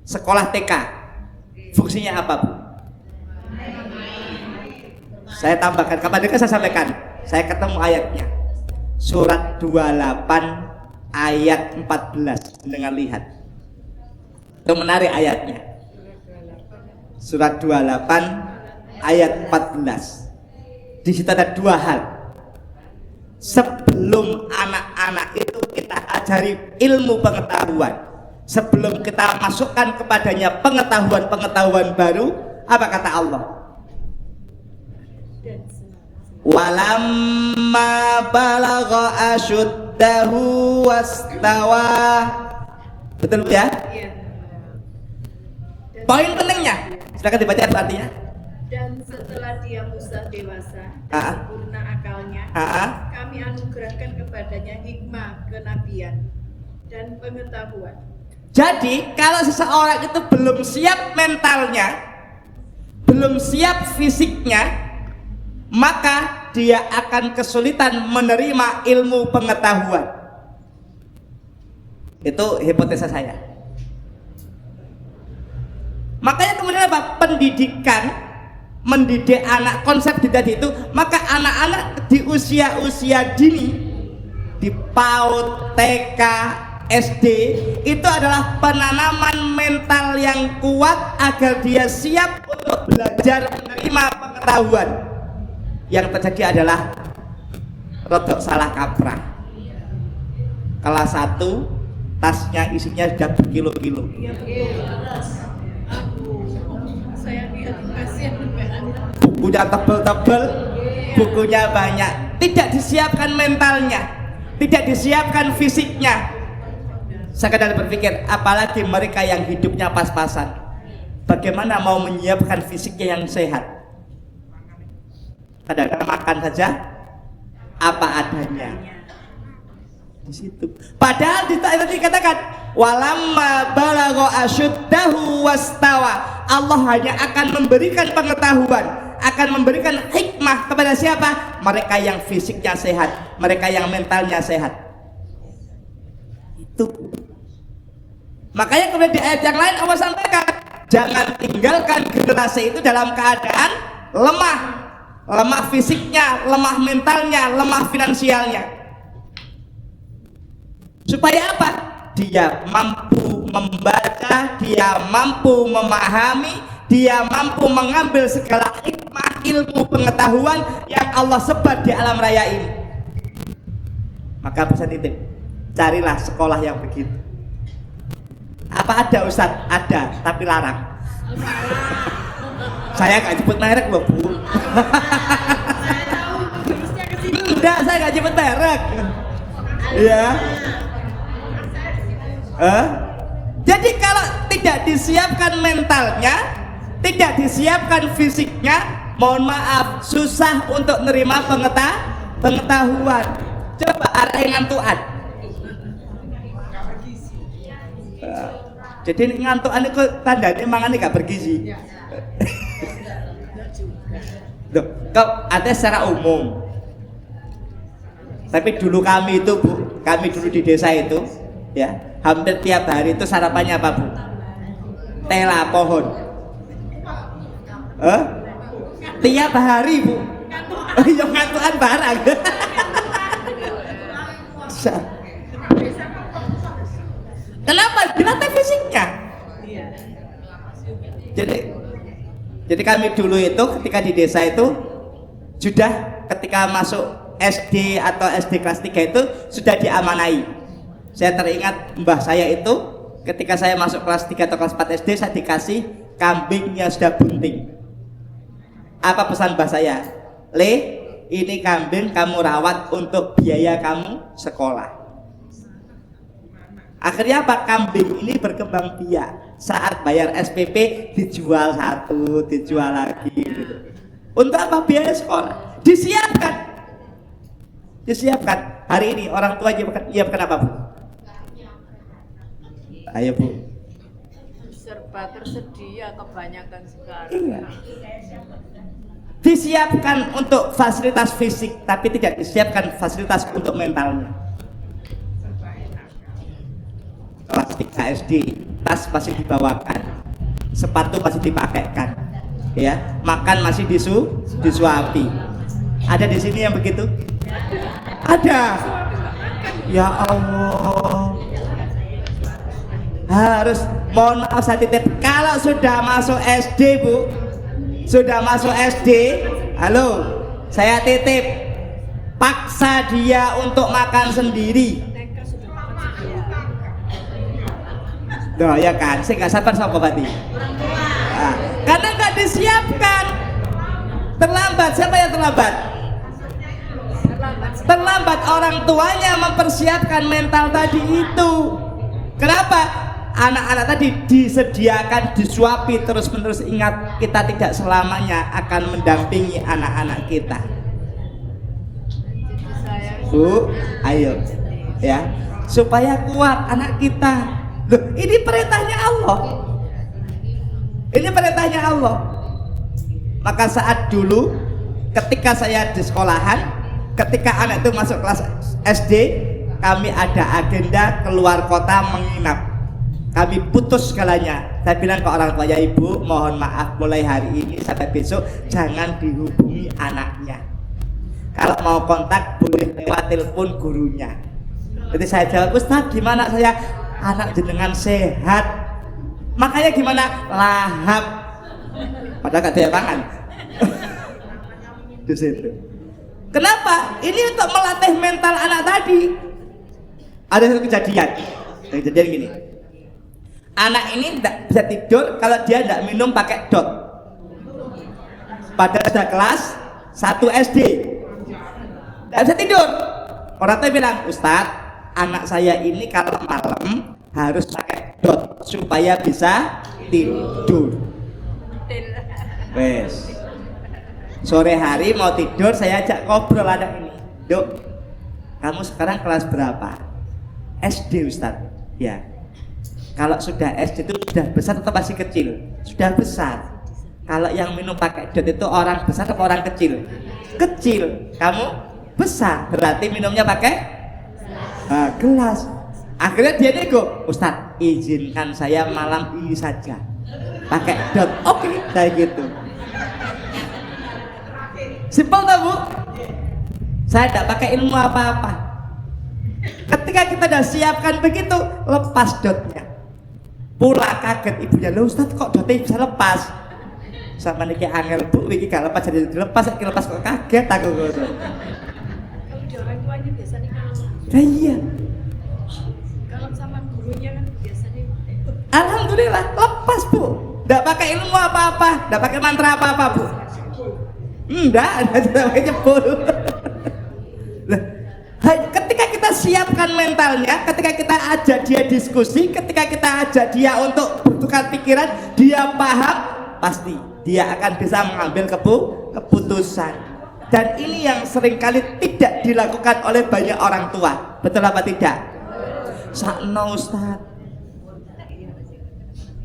Speaker 1: Sekolah TK fungsinya apa, Bu? Saya tambahkan, kapan saya sampaikan. Saya ketemu ayatnya. Surat 28 ayat 14. Dengan lihat. Itu menarik ayatnya. Surat 28 ayat 14. Di situ ada dua hal. Sebelum anak-anak itu kita ajari ilmu pengetahuan, sebelum kita masukkan kepadanya pengetahuan-pengetahuan baru, apa kata Allah? Walamma balagha asyuddahu wastawa. Betul ya? Poin pentingnya, silakan dibaca artinya.
Speaker 2: Dan setelah dia Musa dewasa dan sempurna akalnya, kami anugerahkan kepadanya hikmah, kenabian, dan pengetahuan.
Speaker 1: Jadi kalau seseorang itu belum siap mentalnya, belum siap fisiknya, maka dia akan kesulitan menerima ilmu pengetahuan. Itu hipotesa saya. Makanya kemudian apa? Pendidikan, mendidik anak, konsep tadi itu, maka anak-anak di usia-usia dini, di PAUD, TK, SD itu adalah penanaman mental yang kuat agar dia siap untuk belajar menerima pengetahuan. Yang terjadi adalah rodok salah kaprah. Kelas 1 tasnya isinya sudah berkilo-kilo. Bukunya tebel-tebel, bukunya banyak. Tidak disiapkan mentalnya, tidak disiapkan fisiknya. Saya kadang berpikir, apalagi mereka yang hidupnya pas-pasan, bagaimana mau menyiapkan fisiknya yang sehat? Kadang-kadang makan saja apa adanya. Di situ. Padahal tadi dikatakan walamma balagha asyuddahu wastawa. Allah hanya akan memberikan pengetahuan, akan memberikan hikmah kepada siapa? Mereka yang fisiknya sehat, mereka yang mentalnya sehat. Itu. Makanya kemudian di ayat yang lain Allah sampaikan, jangan tinggalkan generasi itu dalam keadaan lemah, lemah fisiknya, lemah mentalnya, lemah finansialnya. Supaya apa? Dia mampu membaca, dia mampu memahami, dia mampu mengambil segala hikmah, ilmu, pengetahuan yang Allah sebar di alam raya ini. Maka bisa titip, carilah sekolah yang begitu. Apa ada Ustadz? Ada, tapi larang. Saya nggak jemput merek loh Bu. Enggak, saya nggak jemput merek. Ya. Jadi kalau tidak disiapkan mentalnya, tidak disiapkan fisiknya, mohon maaf, susah untuk menerima pengetahuan. Coba arahin ngantuan. Jadi ngantuan itu tandanya mangannya gak bergizi. Loh, kau ada secara umum. Tapi dulu kami itu Bu, kami dulu di desa itu, ya, hampir tiap hari itu sarapannya apa Bu? Tela pohon. Tiap hari Bu. Yang ngantuan barang. Kenapa? Dilatih fisiknya. Jadi kami dulu itu ketika di desa itu sudah ketika masuk SD atau SD kelas 3 itu sudah diamanai. Saya teringat mbah saya itu ketika saya masuk kelas 3 atau kelas 4 SD saya dikasih kambing yang sudah bunting. Apa pesan mbah saya? Le, ini kambing kamu rawat untuk biaya kamu sekolah. Akhirnya apa? Kambing ini berkembang biak. Saat bayar SPP dijual satu, dijual lagi gitu. Untuk apa? Biaya sekolah. Disiapkan. Disiapkan. Hari ini orang tua menyiapkan apa Bu? Ayo Bu.
Speaker 2: Serba tersedia, kebanyakan sekarang.
Speaker 1: Iya. Disiapkan untuk fasilitas fisik, tapi tidak disiapkan fasilitas untuk mentalnya. Kelas 3 SD, tas masih dibawakan, sepatu masih dipakaikan, ya, makan masih disuapi. Ada di sini yang begitu? Ada. Ya Allah. Harus, mohon maaf saya titip, kalau sudah masuk SD Bu, sudah masuk SD, halo, saya titip, paksa dia untuk makan sendiri. Duh, ya kan, saya nggak sabar sama Bupati. Nah, karena nggak disiapkan, terlambat. Siapa yang terlambat? Terlambat orang tuanya mempersiapkan mental tadi itu. Kenapa? Anak-anak tadi disediakan, disuapi terus-menerus. Ingat, kita tidak selamanya akan mendampingi anak-anak kita. Bu, ayo, ya, supaya kuat anak kita. Loh, ini perintahnya Allah. Ini perintahnya Allah. Maka saat dulu ketika saya di sekolahan, ketika anak itu masuk kelas SD, kami ada agenda keluar kota menginap. Kami putus segalanya. Saya bilang ke orang tua, ya Ibu, mohon maaf, mulai hari ini sampai besok jangan dihubungi anaknya. Kalau mau kontak boleh lewat telepon gurunya. Jadi saya jawab, Ustaz gimana saya anak jenengan sehat? Makanya gimana? Lahap. Padahal gak ada tangan. Di situ. Kenapa? Ini untuk melatih mental anak tadi. Ada satu kejadian gini. Anak ini tidak bisa tidur kalau dia tidak minum pakai dot. Padahal sudah kelas 1 SD. Tidak bisa tidur. Orang tua bilang, Ustaz, anak saya ini kalau malam harus pakai dot supaya bisa tidur. Wes. Sore hari mau tidur saya ajak ngobrol anak ini. Dok, kamu sekarang kelas berapa? SD Ustaz. Ya. Kalau sudah SD itu sudah besar atau masih kecil? Sudah besar. Kalau yang minum pakai dot itu orang besar atau orang kecil? Kecil. Kamu besar. Berarti minumnya pakai gelas. Akhirnya dia nego, Ustaz, izinkan saya malam ini saja pakai dot. Oke, kayak gitu. Simpel tak Bu? Saya tidak pakai ilmu apa-apa. Ketika kita sudah siapkan begitu, lepas dotnya. Pula kaget ibunya, loh Ustaz kok dotnya bisa lepas? Sama niki angel Bu, ini gak lepas jadi dilepas, saya lepas kok kaget aku.
Speaker 2: Kalau di orang tuanya biasanya kalau
Speaker 1: iya.
Speaker 2: kalau sama gurunya kan biasanya
Speaker 1: Alhamdulillah lepas Bu. Tidak pakai ilmu apa-apa, tidak pakai mantra apa-apa Bu. Enggak pakai jebol. Ketika kita siapkan mentalnya, ketika kita ajak dia diskusi, ketika kita ajak dia untuk bertukar pikiran, dia paham, pasti dia akan bisa mengambil keputusan. Dan ini yang seringkali tidak dilakukan oleh banyak orang tua. Betul apa tidak? Sakno Ustaz.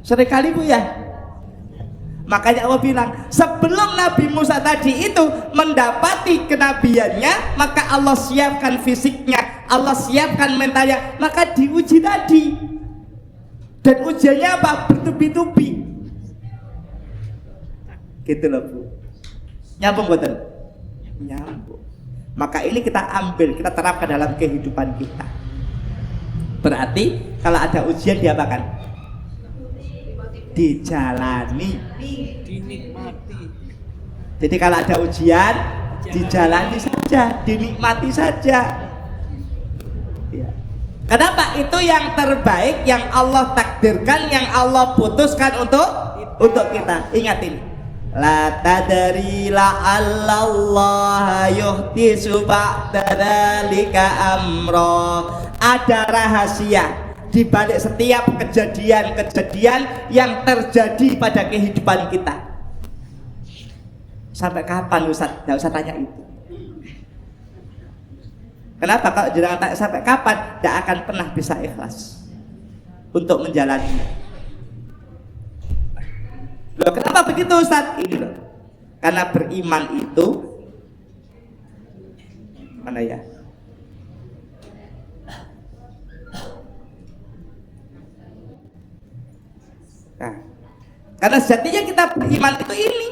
Speaker 1: Seringkali Bu ya. Makanya Allah bilang, sebelum Nabi Musa tadi itu mendapati kenabiannya, maka Allah siapkan fisiknya, Allah siapkan mentalnya, maka diuji tadi. Dan ujiannya apa? Bertubi-tubi. Gitu loh Bu. Nyambung betul? Nyambung. Maka ini kita ambil, kita terapkan dalam kehidupan kita. Berarti kalau ada ujian diapakan? Dijalani, dinikmati. Jadi kalau ada ujian, dijalani saja, dinikmati saja. Ya. Kenapa? Itu yang terbaik, yang Allah takdirkan, yang Allah putuskan untuk kita. Ingat ini. La tadri la'allallaha yuhdisu ba'da dzalika amra. Ada rahasia di balik setiap kejadian-kejadian yang terjadi pada kehidupan kita. Sampai kapan Ustaz? Tidak usah tanya itu. Kenapa? Kalau jangan tanya sampai kapan, tidak akan pernah bisa ikhlas untuk menjalaninya. Loh, kenapa begitu Ustaz? Ini loh. Karena beriman itu mana ya? Nah, karena sejatinya kita beriman itu ini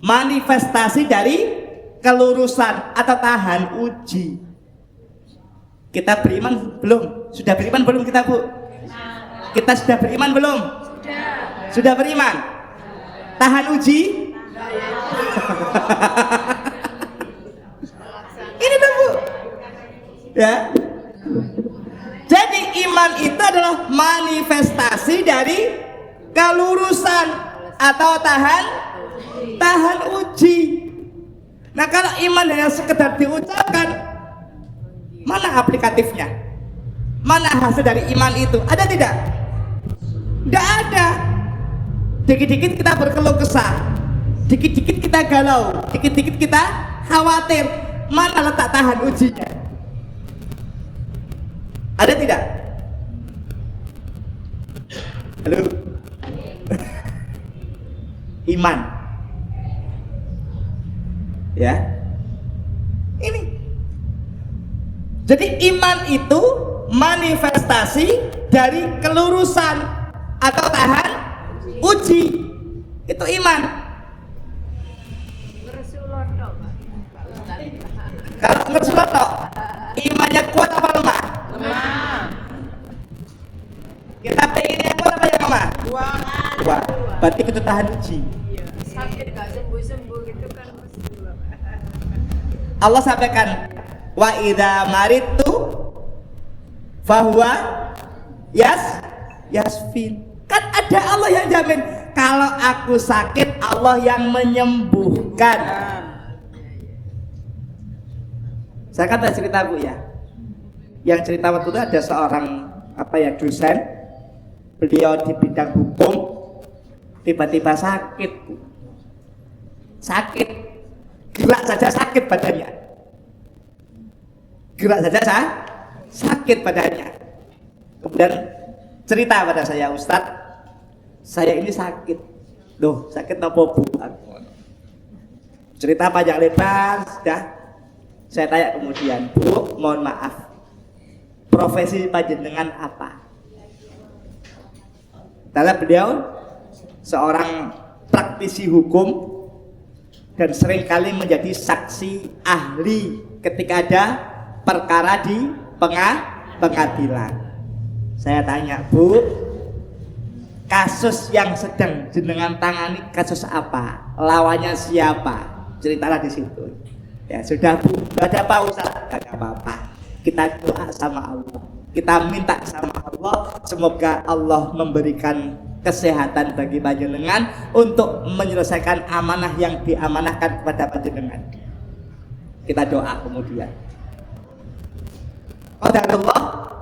Speaker 1: manifestasi dari kelurusan atau tahan uji. Kita beriman belum? Sudah beriman belum kita Bu? Kita sudah beriman belum? Sudah beriman? Tahan uji? Ini tuh Bu. Ya. Jadi iman itu adalah manifestasi dari kelurusan atau tahan uji. Nah kalau iman hanya sekedar diucapkan, mana aplikatifnya? Mana hasil dari iman itu? Ada tidak? Tidak ada. Dikit-dikit kita berkeluh kesah, dikit-dikit kita galau, dikit-dikit kita khawatir. Mana letak tahan ujinya? Ada tidak? Halo? Iman. Ya. Ini. Jadi iman itu manifestasi dari kelurusan atau tahan uji. Itu iman. Kalau Rasulullah lima? Dua. Berarti kita tahan uji.
Speaker 2: Iya. Sakit gak sembuh-sembuh gitu kan mesti dua.
Speaker 1: Allah sampaikan wa idza maritu fahuwa yasfin. Kan ada Allah yang jamin. Kalau aku sakit, Allah yang menyembuhkan. Saya kan cerita Bu ya. Yang cerita waktu itu ada seorang dosen. Beliau di bidang hukum, tiba-tiba sakit. Sakit. Gerak saja sakit badannya. Sakit badannya. Kemudian cerita pada saya, Ustadz, saya ini sakit. Loh, sakit apa Bu? Cerita panjang lebar, sudah. Saya tanya kemudian, Bu, mohon maaf, profesi panjenengan apa? Karena beliau seorang praktisi hukum dan seringkali menjadi saksi ahli ketika ada perkara di pengadilan. Saya tanya, Bu, kasus yang sedang jenengan tangani kasus apa? Lawannya siapa? Ceritalah di situ. Ya sudah Bu, gak ada apa Ustaz, gak ada apa-apa. Kita doa sama Allah, kita minta sama Allah, semoga Allah memberikan kesehatan bagi panjenengan untuk menyelesaikan amanah yang diamanahkan kepada panjenengan. Kita doa kemudian. Qadarullah,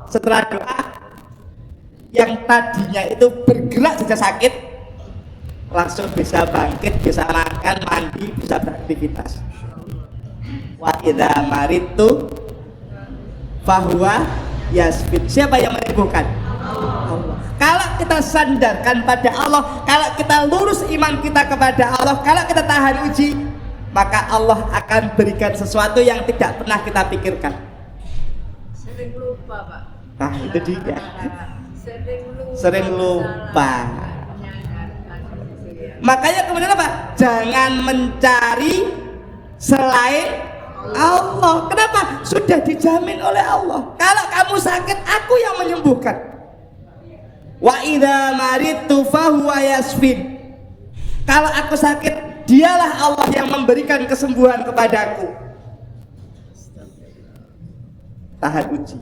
Speaker 1: setelah doa, yang tadinya itu bergerak saja sakit langsung bisa bangkit, bisa makan, mandi, bisa beraktivitas. Wa idza maritu fahuwa yasfin. Siapa yang menyembuhkan? Allah. Kalau kita sandarkan pada Allah, kalau kita lurus iman kita kepada Allah, kalau kita tahan uji, maka Allah akan berikan sesuatu yang tidak pernah kita pikirkan.
Speaker 2: Sering lupa, Pak.
Speaker 1: Nah, itu dia.
Speaker 2: Sering lupa.
Speaker 1: Makanya kemudian apa? Jangan mencari selain Allah. Kenapa? Sudah dijamin oleh Allah. Kalau kamu sakit, aku yang menyembuhkan. Wa idza maritu fahuwa yasfin. Kalau aku sakit, dialah Allah yang memberikan kesembuhan kepadaku. Tahan uji.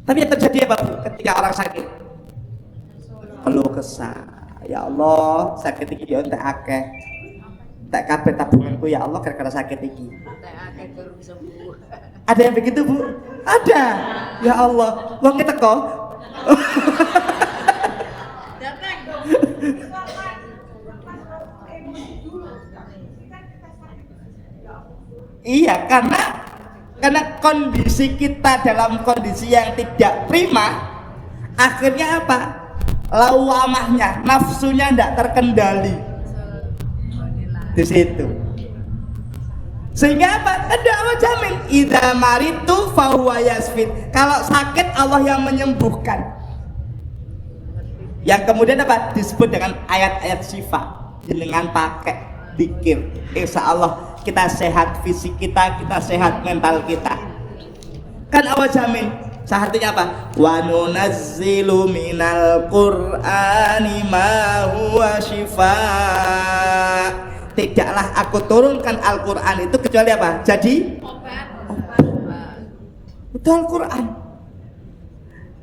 Speaker 1: Tapi yang terjadi apa Bu ketika orang sakit? Keluh kesah. Ya Allah, sakit iki yo entek akeh. Tak kabeh tabunganku ya Allah gara-gara sakit iki. Ada yang begitu Bu? Ada. Ya Allah, wong teko. Iya, karena kondisi kita dalam kondisi yang tidak prima, akhirnya apa? Lawamahnya, nafsunya tidak terkendali di situ. Sehingga apa? Ada Allah jamin. Idza maritu fahuwa yasfin. Kalau sakit Allah yang menyembuhkan. Yang kemudian apa? Disebut dengan ayat-ayat syifa. Dengan pakai zikir. Insya Allah kita sehat fisik kita sehat mental kita. Kan Allah jamin. Satunya apa? Wa nunazzilu minal qur'ani ma huwa syifaa. Tidaklah aku turunkan Al-Qur'an itu kecuali apa? Jadi obat. Itu Al-Qur'an.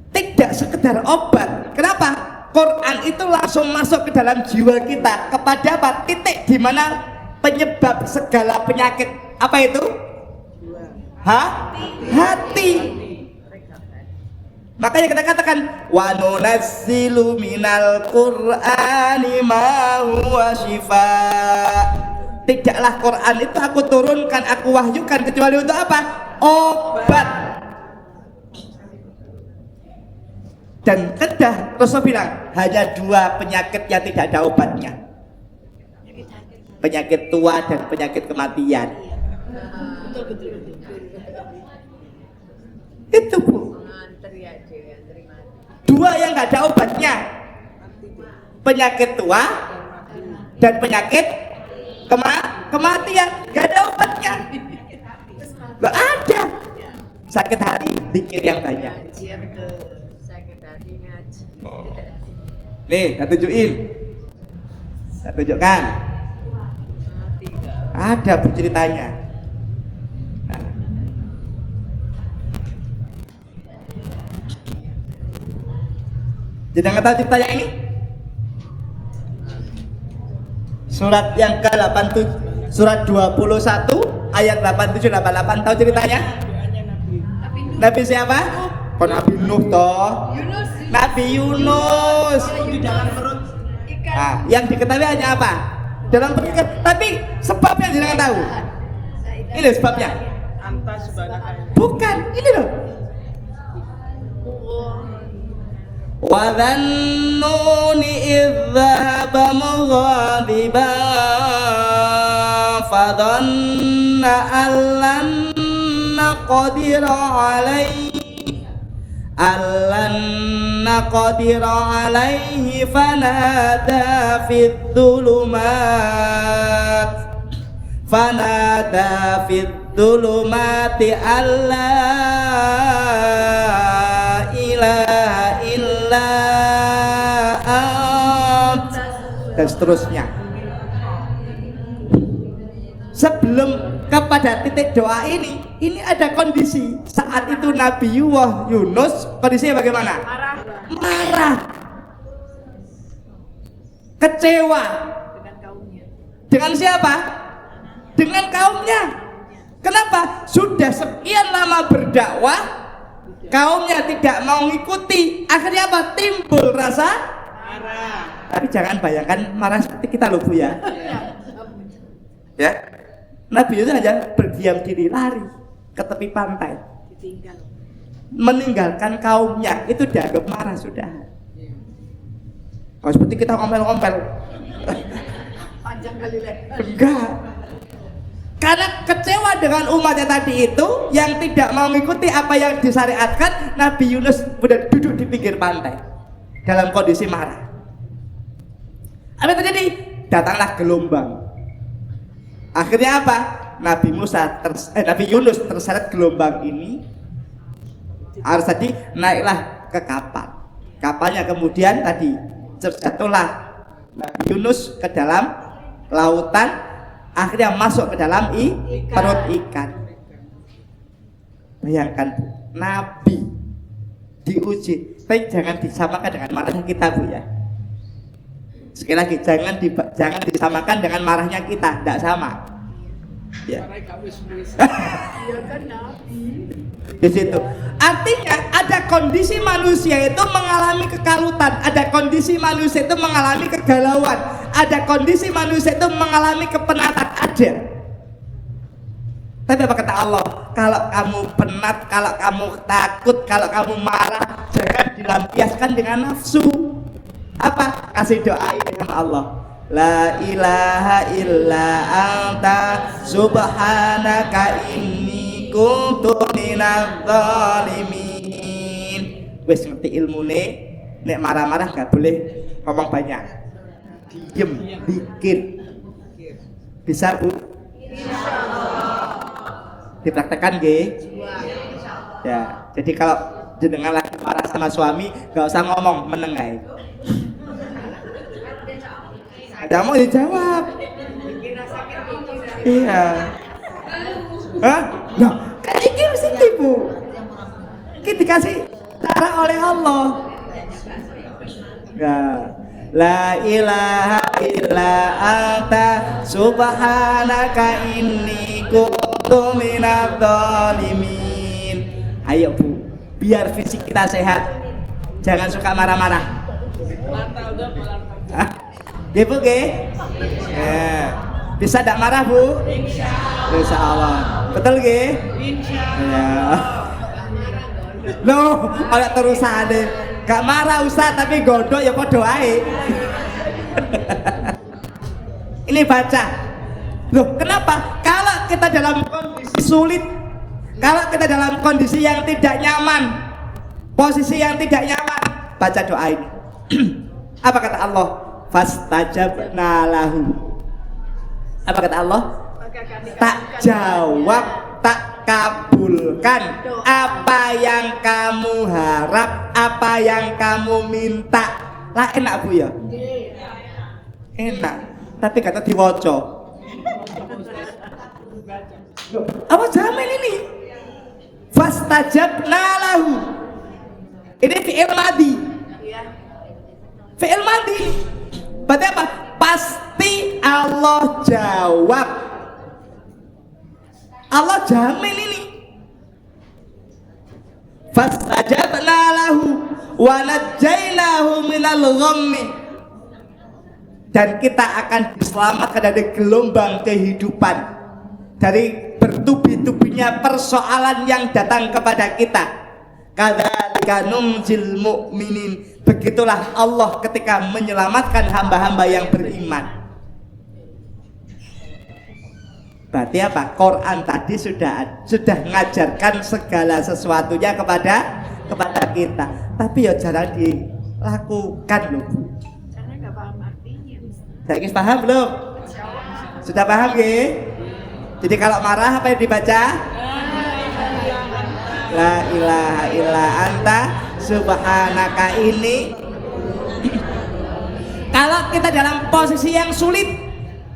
Speaker 1: Tidak sekedar obat. Kenapa? Quran itu langsung masuk ke dalam jiwa kita. Kepada apa? Titik di mana penyebab segala penyakit. Apa itu? Hati. Makanya kita katakan wa nunazzilu minal qur'ani ma huwa syifaa. Tidaklah Quran itu aku turunkan, aku wahyukan kecuali untuk apa? Obat. Dan kedah Rasul bilang hanya dua penyakit yang tidak ada obatnya. Penyakit tua dan penyakit kematian. Itu Bu. Dua yang nggak ada obatnya, penyakit tua dan penyakit kematian, nggak ada obatnya, nggak ada. Sakit hati, zikir yang banyak. Nih, saya tunjukin. Saya tunjukkan. Ada bu ceritanya. Nah. Jangan tahu ceritanya ini? Surat yang ke-87, surat 21 ayat 87 88, tahu ceritanya? Nabi siapa? Kok Nabi Nuh toh? Nabi Yunus.
Speaker 2: Di dalam perut ikan.
Speaker 1: Nah, yang diketahui hanya apa? Dalam perut ikan. Tapi sebabnya jangan tahu. Ini sebabnya.
Speaker 2: Anta subhanaka.
Speaker 1: Bukan, ini loh. Wa dhannuni idh dhahaba mughadiban fadhanna an lan naqdira alaihi fanada fid dhulumati alla ilaha illa ant, dan seterusnya. Sebelum kepada titik doa ini ada kondisi. Saat itu Nabi Yunus kondisinya bagaimana? Marah, kecewa.
Speaker 2: Dengan kaumnya.
Speaker 1: Dengan siapa? Dengan kaumnya. Kenapa? Sudah sekian lama berdakwah, kaumnya tidak mau ngikuti. Akhirnya apa? Timbul rasa marah. Tapi jangan bayangkan marah seperti kita loh Bu ya. Ya, Nabi itu hanya berdiam diri, lari ke tepi pantai, meninggalkan kaumnya. Itu dianggap marah sudah. Kalau seperti kita ngomel-ngomel,
Speaker 2: Panjang kali lebar.
Speaker 1: enggak. Karena kecewa dengan umatnya tadi itu yang tidak mau mengikuti apa yang disyariatkan, Nabi Yunus sudah duduk di pinggir pantai dalam kondisi marah. Apa yang terjadi? Datanglah gelombang. Akhirnya apa? Nabi Yunus terseret gelombang ini. Harus tadi naiklah ke kapal. Kapalnya kemudian tadi terjatuhlah Nabi Yunus ke dalam lautan. Akhirnya masuk ke dalam perut ikan. Bayangkan Bu, Nabi diuji, tapi jangan disamakan dengan marahnya kita Bu ya. Sekali lagi jangan disamakan dengan marahnya kita, tidak sama. Ya. Di situ. Artinya ada kondisi manusia itu mengalami kekalutan, ada kondisi manusia itu mengalami kegalauan, ada kondisi manusia itu mengalami kepenatan, ada. Tapi apa kata Allah? Kalau kamu penat, kalau kamu takut, kalau kamu marah, jangan dilampiaskan dengan nafsu. Apa? Kasih doa dengan Allah. La ilaha illa anta subhanaka inni kuntu minadz zalimin. Wis ngerti ilmune, nek marah-marah gak boleh ngomong banyak. Diem, dikit. Bisa Bu? Dipraktekkan nggih? Ya, jadi kalau jenengan lagi marah sama suami, gak usah ngomong, meneng ae. Ada mau dijawab. Iya. Hah? Nah, kan ini mesti Bu. Kita dikasih cara oleh Allah. Ya. La ilaha illa anta subhanaka inni kuntu minadz zalimin. Ayo Bu, biar fisik kita sehat. Jangan suka marah-marah. Nggih Bu nggih? Ya. Bisa tidak marah Bu? Insya Allah. Betul nggih? Insya Allah. Loh, kalau terusane gak marah Ustaz tapi godok ya padha ae. Ini baca. Loh, kenapa? Kalau kita dalam kondisi sulit, kalau kita dalam kondisi yang tidak nyaman, posisi yang tidak nyaman, baca doa ini. Apa kata Allah? Fastajabna lahu. Apa kata Allah? Tak jawab, tak kabulkan apa yang kamu harap, apa yang kamu minta. Lah enak Bu ya? Enak. Tapi kata diwaca. Apa jamin ini? Fastajabna lahu. Ini fi'il madhi. Fi'il madhi. Berarti apa? Pasti Allah jawab. Allah jamin ini. Fastajabna lahu wa najjaynahu minal ghammi. Dan kita akan diselamatkan dari gelombang kehidupan, dari bertubi-tubinya persoalan yang datang kepada kita. Kadzalika nunjil mu'minin. Begitulah Allah ketika menyelamatkan hamba-hamba yang beriman. Berarti apa? Quran tadi sudah mengajarkan segala sesuatunya kepada kita. Tapi ya jarang dilakukan loh Bu.
Speaker 2: Karena nggak paham artinya.
Speaker 1: Saya paham belum? Sudah paham ya? Jadi kalau marah apa yang dibaca? La ilaha illa anta subhanaka ini. Kalau kita dalam posisi yang sulit,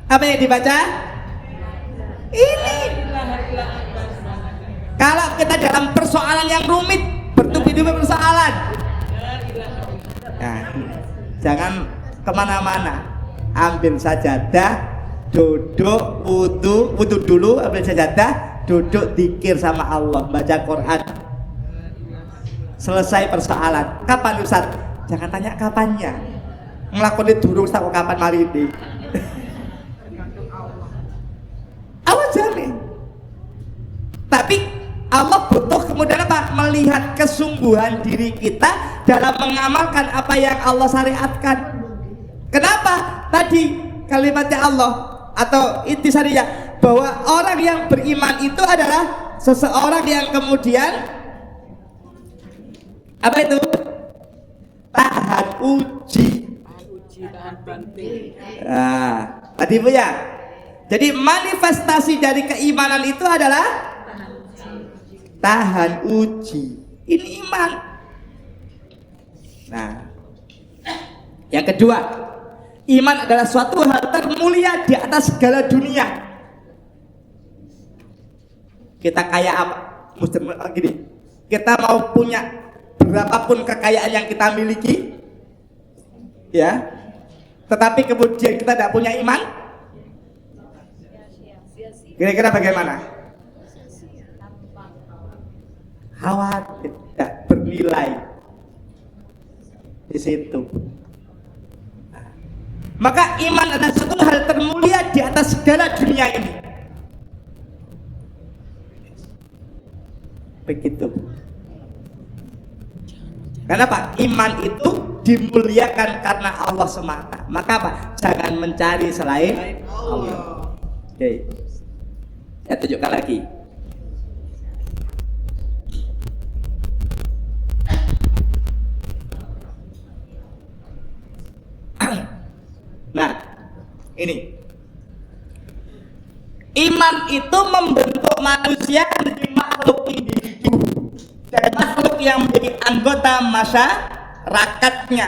Speaker 1: apa yang dibaca? Ini. Kalau kita dalam persoalan yang rumit, bertubi-tubi persoalan, nah, jangan kemana-mana. Ambil sajadah, duduk, wudu dulu, ambil sajadah, duduk zikir sama Allah, baca Quran. Selesai persoalan. Kapan Ustaz? Jangan tanya kapannya. Ngelakoni durung sak kapan mari ini. Allah jamin. Tapi Allah butuh kemudian apa? Melihat kesungguhan diri kita dalam mengamalkan apa yang Allah syariatkan. Kenapa? Tadi kalimatnya Allah atau intisarinya bahwa orang yang beriman itu adalah seseorang yang kemudian apa itu? Tahan uji. Nah, tadi Bu ya. Jadi manifestasi dari keimanan itu adalah tahan uji. Ini iman. Nah, yang kedua, iman adalah suatu hal termulia di atas segala dunia. Kita kaya apa? Gini, kita mau punya berapapun kekayaan yang kita miliki, ya, tetapi kemudian kita tidak punya iman, kira-kira bagaimana? Khawatir, tidak bernilai di situ. Maka iman adalah satu hal termulia di atas segala dunia ini. Begitu. Kenapa? Iman itu dimuliakan karena Allah semata. Maka apa? Jangan mencari selain Allah. Oke. Saya tunjukkan lagi. Nah, ini iman itu membentuk manusia menjadi makhluk individu dan makhluk yang menjadi anggota masyarakatnya,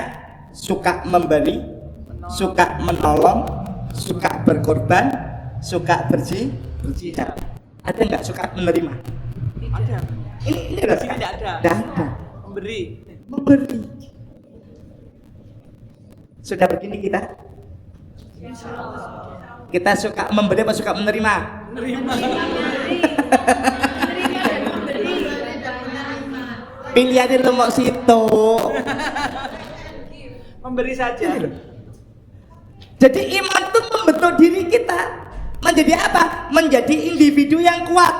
Speaker 1: suka memberi, suka menolong, suka berkorban, suka berjihad. Ada nggak suka menerima?
Speaker 3: Ada.
Speaker 1: Ini ada.
Speaker 3: Tidak ada.
Speaker 1: Tidak ada.
Speaker 3: Memberi.
Speaker 1: Sudah begini kita. Kita suka memberi apa suka menerima?
Speaker 3: Menerima.
Speaker 1: Pilihannya lu mau situ.
Speaker 3: Memberi saja.
Speaker 1: Jadi iman itu membentuk diri kita menjadi apa? Menjadi individu yang kuat,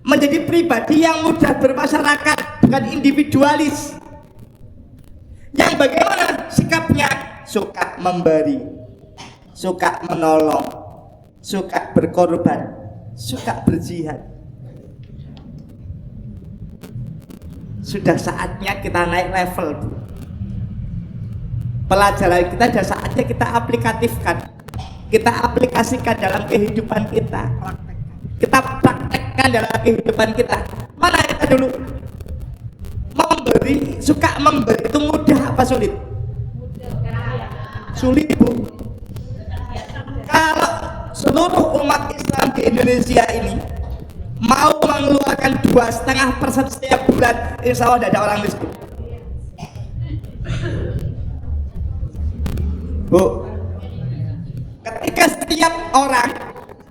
Speaker 1: menjadi pribadi yang mudah bermasyarakat, bukan individualis. Yang bagaimana sikapnya? Suka memberi, suka menolong, suka berkorban, suka berjihad. Sudah saatnya kita naik level, Bu. Pelajaran kita sudah saatnya kita aplikatifkan, kita aplikasikan dalam kehidupan kita, kita praktekkan dalam kehidupan kita. Mana kita dulu suka memberi itu mudah apa sulit? Sulit, Bu. Kalau seluruh umat Islam di Indonesia ini mau mengeluarkan 2,5% setiap bulan, insya Allah tidak ada orang miskin. Bu, ketika setiap orang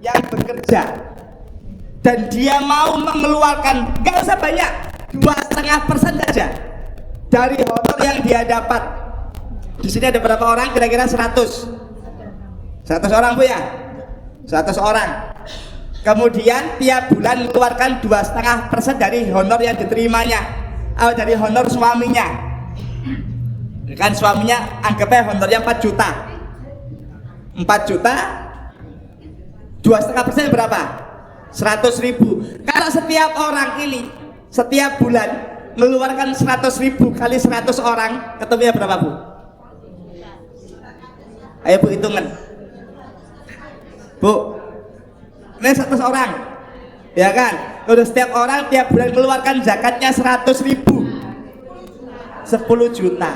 Speaker 1: yang bekerja dan dia mau mengeluarkan, nggak usah banyak, 2,5% saja dari honor yang dia dapat. Di sini ada berapa orang? Kira-kira 100 orang, Bu ya, 100 orang. Kemudian tiap bulan mengeluarkan 2,5% dari honor yang diterimanya, dari honor suaminya. Kan suaminya anggapnya honornya 4 juta, 4 juta 2,5% berapa? 100.000. Kalau setiap orang ini setiap bulan mengeluarkan 100.000 kali 100 orang, ketemunya berapa, Bu? Ayo Bu, hitungan Bu. Ini 100 orang, ya kan? Udah setiap orang tiap bulan mengeluarkan zakatnya 100.000, 10 juta.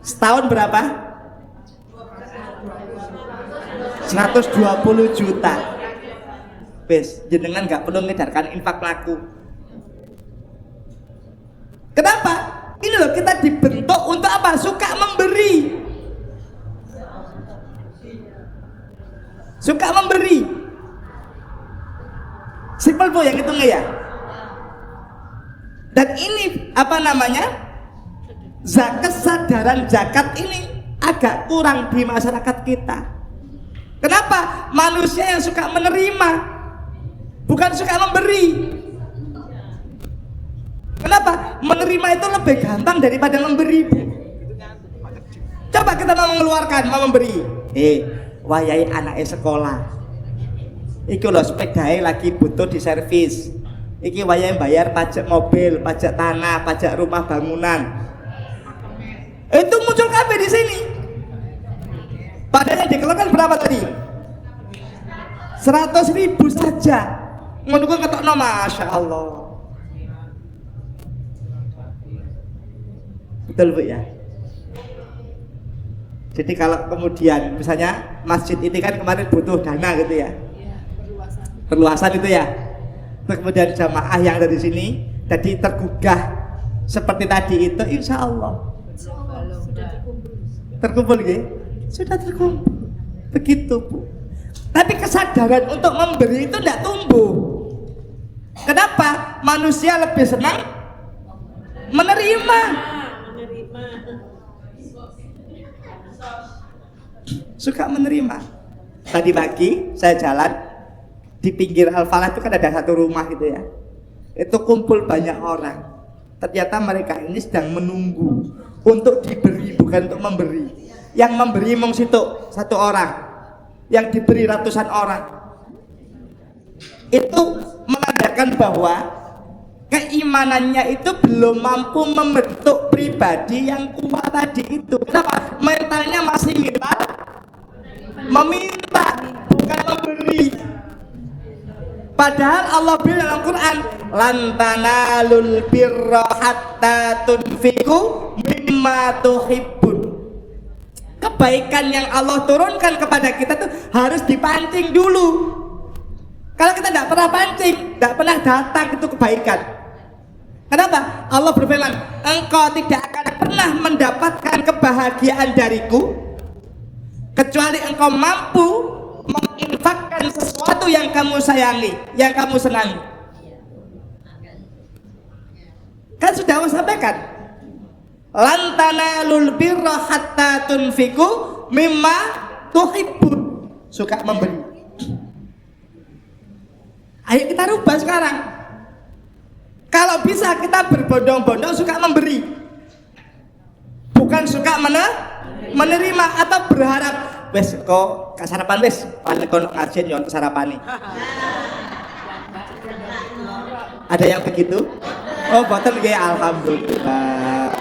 Speaker 1: Setahun berapa? 120 juta. Bes, jenengan nggak perlu ngedarkan infak laku. Kenapa? Ini loh, kita dibentuk untuk apa? Suka memberi. Suka memberi. Simpel Bu, yang hitungnya ya. Dan ini apa namanya? Kesadaran zakat ini agak kurang di masyarakat kita. Kenapa? Manusia yang suka menerima, bukan suka memberi. Kenapa? Menerima itu lebih gampang daripada memberi. Coba kita mau mengeluarkan, mau memberi. Wayai anaknya sekolah. Iki lho sepedae lagi butuh diservis. Iki wayai bayar pajak mobil, pajak tanah, pajak rumah bangunan. Itu muncul kabeh di sini. Padahal yang dikeluarkan berapa tadi? 100.000 saja. Menunggu ketokno, masya Allah. Betul Bu ya. Jadi kalau kemudian misalnya masjid ini kan kemarin butuh dana gitu ya, perluasan itu ya. Kemudian jamaah yang ada di sini jadi tergugah seperti tadi itu, insya Allah terkumpul gitu, sudah terkumpul. Begitu Bu. Tapi kesadaran untuk memberi itu tidak tumbuh. Kenapa? Manusia lebih senang menerima. Suka menerima. Tadi pagi saya jalan di pinggir Al-Falah itu kan ada satu rumah gitu ya. Itu kumpul banyak orang. Ternyata mereka ini sedang menunggu untuk diberi, bukan untuk memberi. Yang memberi mong situ satu orang, yang diberi ratusan orang. Itu menandakan bahwa keimanannya itu belum mampu membentuk pribadi yang kuat tadi itu. Kenapa? Mentalnya masih meminta, bukan memberi. Padahal Allah bilang dalam Quran, lan tanalul birra hatta tunfiqu mimma tuhibbun. Kebaikan yang Allah turunkan kepada kita tuh harus dipancing dulu. Kalau kita tidak pernah pancing, tidak pernah datang itu kebaikan. Kenapa? Allah berfirman, engkau tidak akan pernah mendapatkan kebahagiaan dariku kecuali engkau mampu menginfakkan sesuatu yang kamu sayangi, yang kamu senangi. Kan sudah Allah sampaikan, lan tanalul birra hatta tunfiqu mimma tuhibbun. Suka memberi. Ayo kita rubah sekarang. Kalau bisa kita berbondong-bondong suka memberi, bukan suka menerima atau berharap wes kok sarapan wes paling kono ngajen yo sarapan nih. Ada yang begitu? Oh boten nggih, alhamdulillah.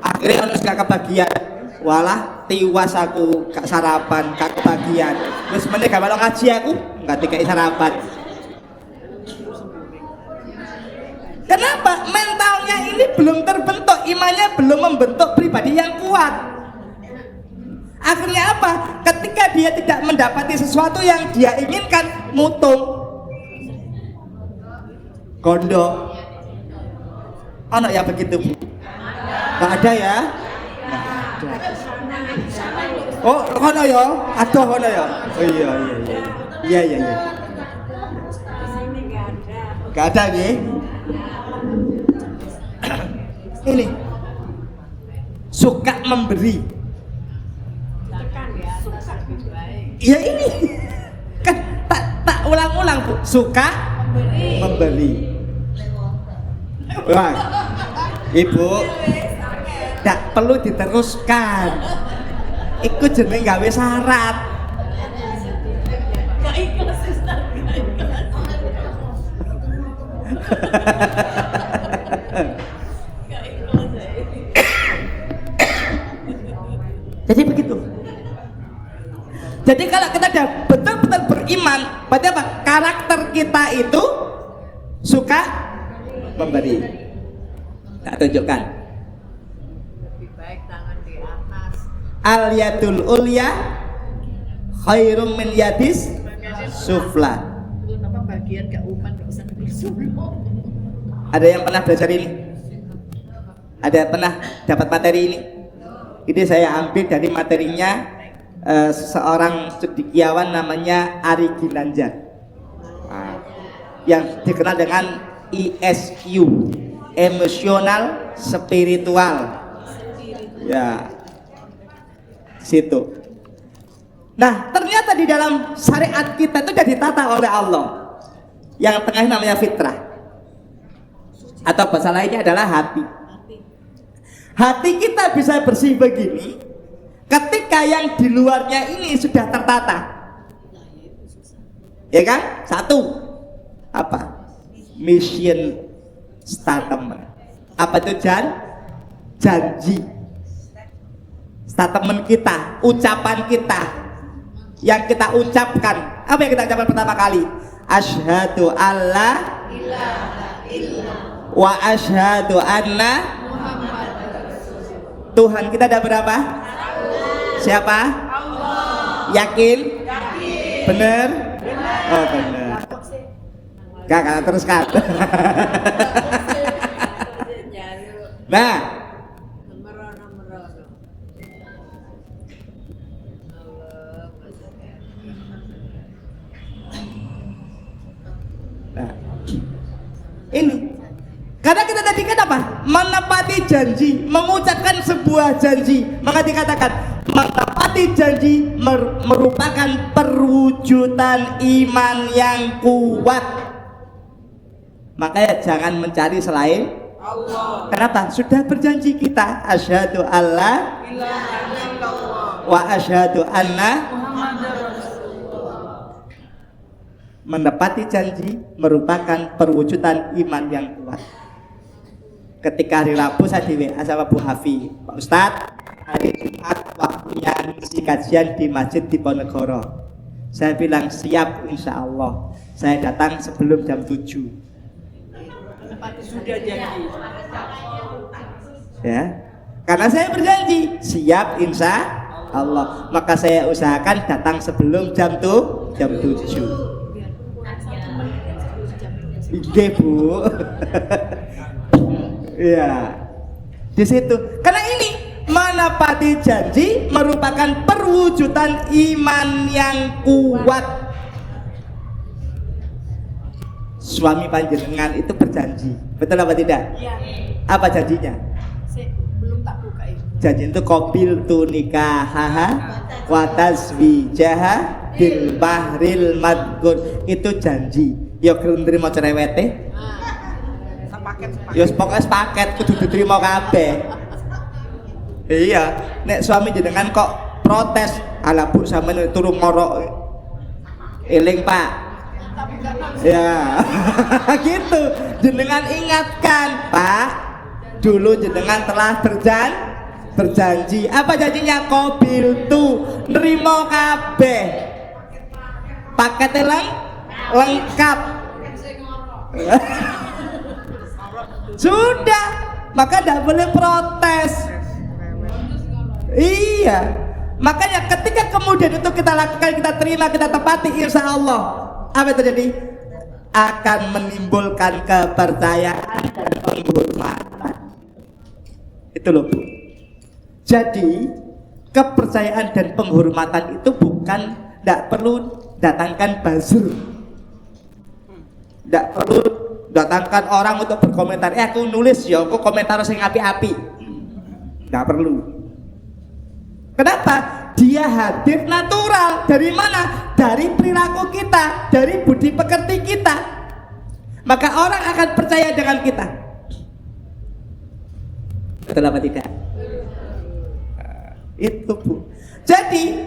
Speaker 1: Akhirnya ono gak kebagian. Walah tiwas aku gak sarapan, gak kebagian. Wis meneh gak melok ngaji aku, gak dikai sarapan. Kenapa? Mentalnya ini belum terbentuk, imannya belum membentuk pribadi yang kuat. Akhirnya apa? Ketika dia tidak mendapati sesuatu yang dia inginkan, mutung, gondok. Anak ya begitu, Bu? Nggak ada ya? Nggak ada. Oh, kono ya? Aduh, kono ya? Oh iya. Nggak ada nih. Ini suka memberi. Ya ini kan tak ulang-ulang, Bu. Suka memberi. Wah, Ibu, tidak perlu diteruskan. Iku jeneng gawe syarat. Jadi begitu. Jadi kalau kita sudah betul-betul beriman, berarti apa? Karakter kita itu suka memberi. Tak tunjukkan.
Speaker 2: Lebih baik tangan di atas.
Speaker 1: Al yadul ulya khairum min yadis sufla.
Speaker 2: Itu nama bagian keuman, gak usah disuruh.
Speaker 1: Ada yang pernah belajar ini? Ada yang pernah dapat materi ini? Ini saya ambil dari materinya seorang cendekiawan namanya Ari Ginanjar, yang dikenal dengan ESQ, emosional spiritual. Ya, situ. Nah, ternyata di dalam syariat kita itu sudah ditata oleh Allah. Yang tengah namanya fitrah, atau bahasa lainnya adalah hati. Hati kita bisa bersih begini ketika yang di luarnya ini sudah tertata. Ya kan? Satu, apa? Mission statement. Apa itu janji. Statement kita, ucapan kita, yang kita ucapkan. Apa yang kita ucapkan pertama kali? Asyhadu alla ilaha illallah wa asyhadu anna Tuhan kita ada berapa? Siapa? Allah. Yakin? Bener? Oh bener. Kakak teruskan. Nah, ini karena kita tadi kan apa? Menepati janji, mengucapkan sebuah janji. Maka dikatakan menepati janji merupakan perwujudan iman yang kuat. Makanya jangan mencari selain Allah. Kenapa? Sudah berjanji kita asyhadu alla ilaha illallah wa asyhadu anna Muhammadar Rasulullah. Menepati janji merupakan perwujudan iman yang kuat. Ketika hari Rabu saya di WA sama Bu Hafi, Pak Ustadz, hari Jumat waktunya ngisi kajian di masjid di Ponegoro. Saya bilang siap, insya Allah. Saya datang sebelum jam 7.
Speaker 3: Sudah janji.
Speaker 1: Ya, karena saya berjanji siap, insya Allah. Maka saya usahakan datang sebelum jam 7. Iya Bu. Ya, di situ. Karena ini menepati janji merupakan perwujudan iman yang kuat. Suami panjenengan itu berjanji, betul apa tidak?
Speaker 2: Iya.
Speaker 1: Apa janjinya?
Speaker 2: Belum tak buka ini.
Speaker 1: Janji itu qabil tu nikahaha wa tazwijaha bil bahril madkur. Itu janji. Ya gelem nrimo cerewete. Ya pokoknya sepaket kudu diterima kabeh. Iya, nek suami jenengan kok protes, ala Bu sampeyan turu ngorok. Eling Pak. Ya. Gitu. Jenengan ingatkan, Pak. Dulu jenengan telah berjanji. Apa janjinya? Qabil tu nrimo kabeh. Paketnya lengkap. Sudah, maka tidak boleh protes. Iya, makanya ketika kemudian itu kita lakukan, kita terima, kita tepati, insya Allah apa yang terjadi? Akan menimbulkan kepercayaan dan penghormatan. Itu loh Bu. Jadi kepercayaan dan penghormatan itu bukan, tidak perlu datangkan buzzer, tidak perlu datangkan orang untuk berkomentar. Aku nulis ya, aku komentar sing api-api. Tidak perlu. Kenapa? Dia hadir natural. Dari mana? Dari perilaku kita, dari budi pekerti kita. Maka orang akan percaya dengan kita. Betul apa tidak? Itu Bu. Jadi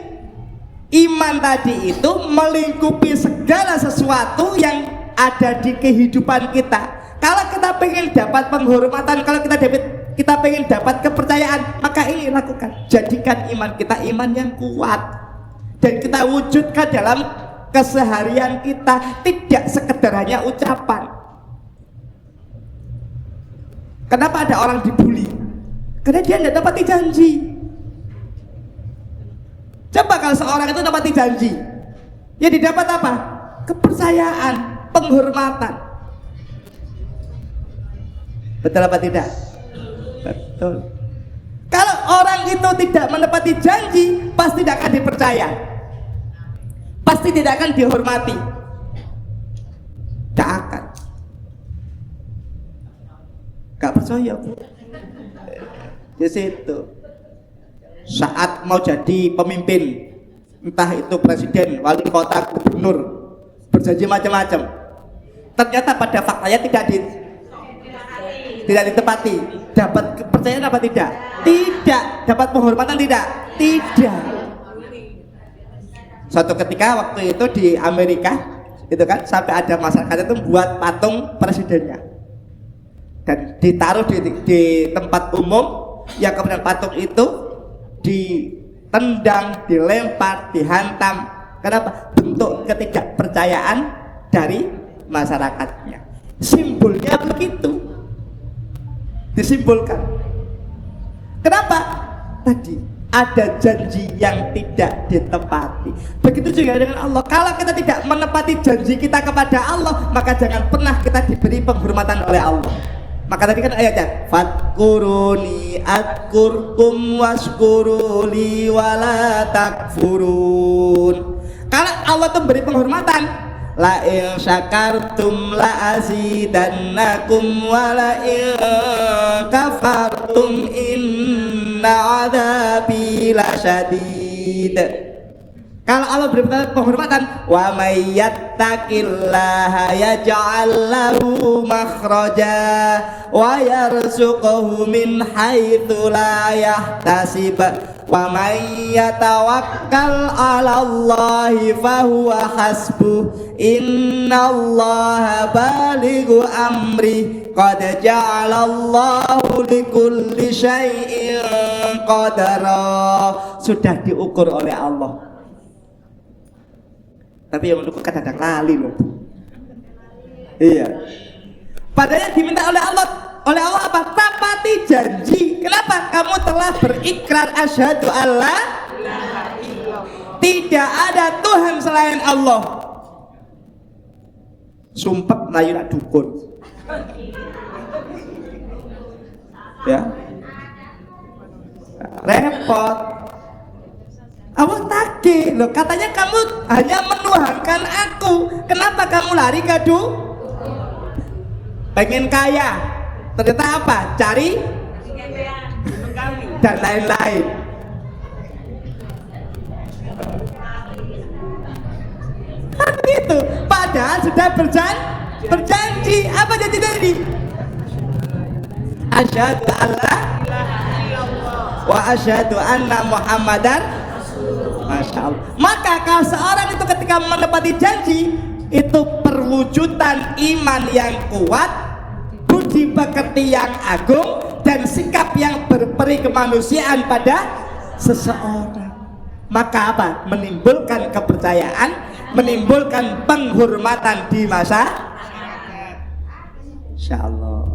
Speaker 1: iman tadi itu melingkupi segala sesuatu yang ada di kehidupan kita. Kalau kita pengen dapat penghormatan, kalau kita pengen dapat kepercayaan, maka ini lakukan. Jadikan iman kita iman yang kuat dan kita wujudkan dalam keseharian kita, tidak sekedar hanya ucapan. Kenapa ada orang dibully? Karena dia tidak dapati janji. Coba kalau seorang itu dapati janji, ya didapat apa? Kepercayaan, penghormatan. Betul apa tidak? Betul. Kalau orang itu tidak menepati janji, pasti tidak akan dipercaya, pasti tidak akan dihormati, tidak akan. Gak percaya Bu. Di situ saat mau jadi pemimpin, entah itu presiden, wali kota, gubernur, berjanji macam-macam, ternyata pada faktanya tidak ditepati. Dapat kepercayaan apa tidak? Tidak. Dapat penghormatan tidak? Tidak. Suatu ketika waktu itu di Amerika itu kan sampai ada masyarakat itu buat patung presidennya dan ditaruh di tempat umum, yang kemudian patung itu ditendang, dilempar, dihantam. Kenapa? Bentuk ketidakpercayaan dari masyarakatnya. Simbolnya begitu disimbolkan. Kenapa? Tadi ada janji yang tidak ditepati. Begitu juga dengan Allah. Kalau kita tidak menepati janji kita kepada Allah, maka jangan pernah kita diberi penghormatan oleh Allah. Maka tadi kan ayatnya, fadkuruni adkurkum washkuruli wala takfurun. Kalau Allah itu beri penghormatan, la in syakartum la azidannakum wa la in kafartum inna adzabi lasyadid. Kalau Allah beri penghormatan, wa may yattaqillaha yaj'al lahu makhraja wa yarzuqhu min haitsu la yahtasib wa may yatawakkal 'ala Allahi fahuwa hasbuh innallaha balighu amri qad ja'alallahu likulli syai'in qadara. Sudah diukur oleh Allah. Tapi yang menurutku kadang-kadang lali loh. Iya. Padahal diminta oleh Allah apa? Tapati janji. Kenapa? Kamu telah berikrar asyhadu alla tidak ada Tuhan selain Allah. Sumpah melayu nak dukun. Ya. Repot. Allah tagih loh, katanya kamu hanya menuhankan aku. Kenapa kamu lari ke pengen kaya? Ternyata apa? Cari dan lain-lain. Kan gitu. Padahal sudah berjanji. Apa janji tadi? Asyhadu alla wa asyhadu anna Muhammadan. Masya Allah. Maka kalau seorang itu ketika menepati janji, itu perwujudan iman yang kuat, budi pekerti yang agung, dan sikap yang berperi kemanusiaan pada seseorang. Maka apa? Menimbulkan kepercayaan, menimbulkan penghormatan di masyarakat. Insya Allah.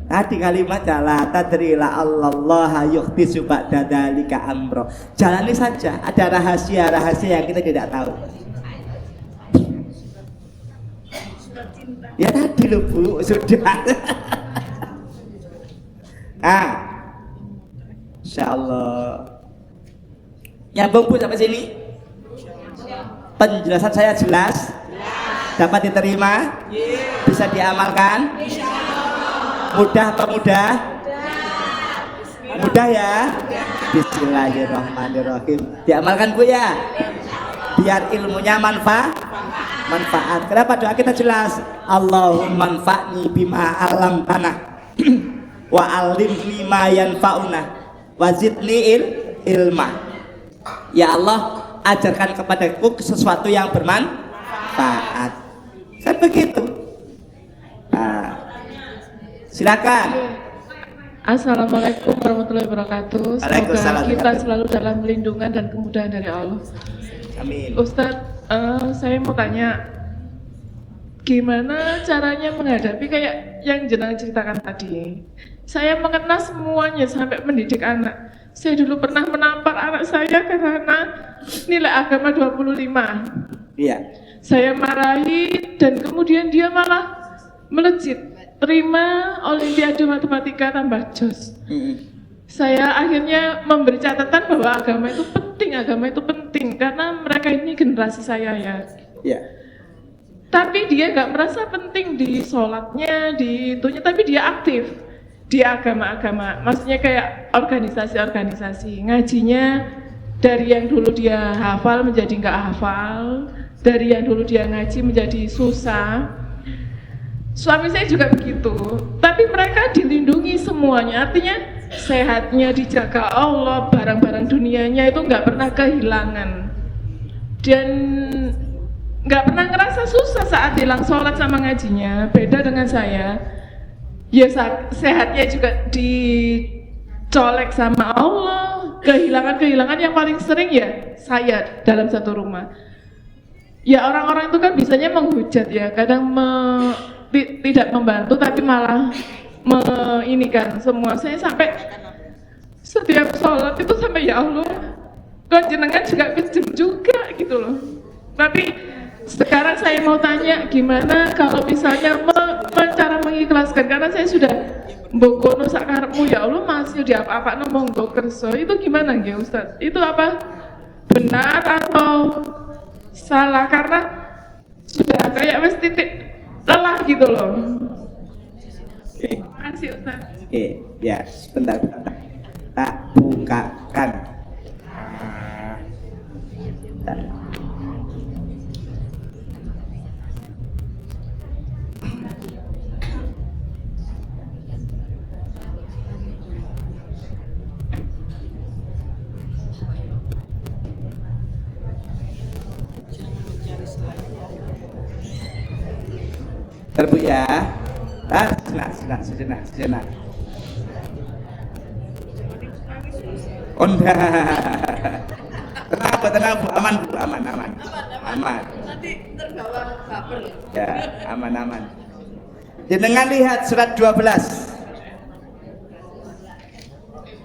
Speaker 1: Tadi kalimatnya la tadri la Allah yuhdisu ba'da dzalika amro. Jalani saja, ada rahasia-rahasia yang kita tidak tahu. Ya tadi loh Bu, sudah. Insyaallah. Nyambung Bu sampai sini? Penjelasan saya jelas? Dapat diterima? Bisa diamalkan? Mudah apa mudah? Mudah ya? Bismillahirrahmanirrahim. Diamalkan Bu ya? Biar ilmunya manfaat. Kenapa doa kita jelas? Allahumma anfa'ni bima 'allamtana wa 'allimni ma yanfa'una wa zidni ilma. Ya Allah, ajarkan kepadaku sesuatu yang bermanfaat. Kan begitu. Silakan.
Speaker 4: Assalamualaikum warahmatullahi wabarakatuh. Semoga kita selalu dalam lindungan dan kemudahan dari Allah.
Speaker 1: Amin.
Speaker 4: Ustadz, saya mau tanya, gimana caranya menghadapi kayak yang jenengan ceritakan tadi? Saya mengenal semuanya sampai mendidik anak. Saya dulu pernah menampar anak saya karena nilai agama 25.
Speaker 1: Iya.
Speaker 4: Saya marahi dan kemudian dia malah melejit, terima olimpiade matematika tambah jos. Saya akhirnya memberi catatan bahwa agama itu penting karena mereka ini generasi saya ya.
Speaker 1: Iya.
Speaker 4: Tapi dia nggak merasa penting di sholatnya, di itunya, tapi dia aktif di agama-agama. Maksudnya kayak organisasi-organisasi, ngajinya dari yang dulu dia hafal menjadi nggak hafal, dari yang dulu dia ngaji menjadi susah. Suami saya juga begitu, tapi mereka dilindungi semuanya, artinya sehatnya dijaga Allah, barang-barang dunianya itu nggak pernah kehilangan dan nggak pernah ngerasa susah saat hilang sholat sama ngajinya. Beda dengan saya, ya sehatnya juga dicolek sama Allah. Kehilangan yang paling sering ya saya dalam satu rumah. Ya orang-orang itu kan bisanya menghujat ya, kadang tidak membantu tapi malah ini kan semua. Saya sampai setiap sholat itu sampai ya Allah, kok jenengan juga kejem juga gitu loh. Tapi sekarang saya mau tanya, gimana kalau misalnya cara mengikhlaskan, karena saya sudah mbokono sakarepmu ya Allah, masih di apa-apa monggo kerso, itu gimana ya Ustaz? Itu apa benar atau salah? Karena sudah kayak wis titik lelah gitu loh. Terima kasih Ustaz.
Speaker 1: Ya sebentar. Tak bukakan. Bu ya. Sejenak. Oh enggak. Tenang Bu, aman.
Speaker 2: Nanti terbawa baper.
Speaker 1: Ya, aman. Jenengan lihat surat 12.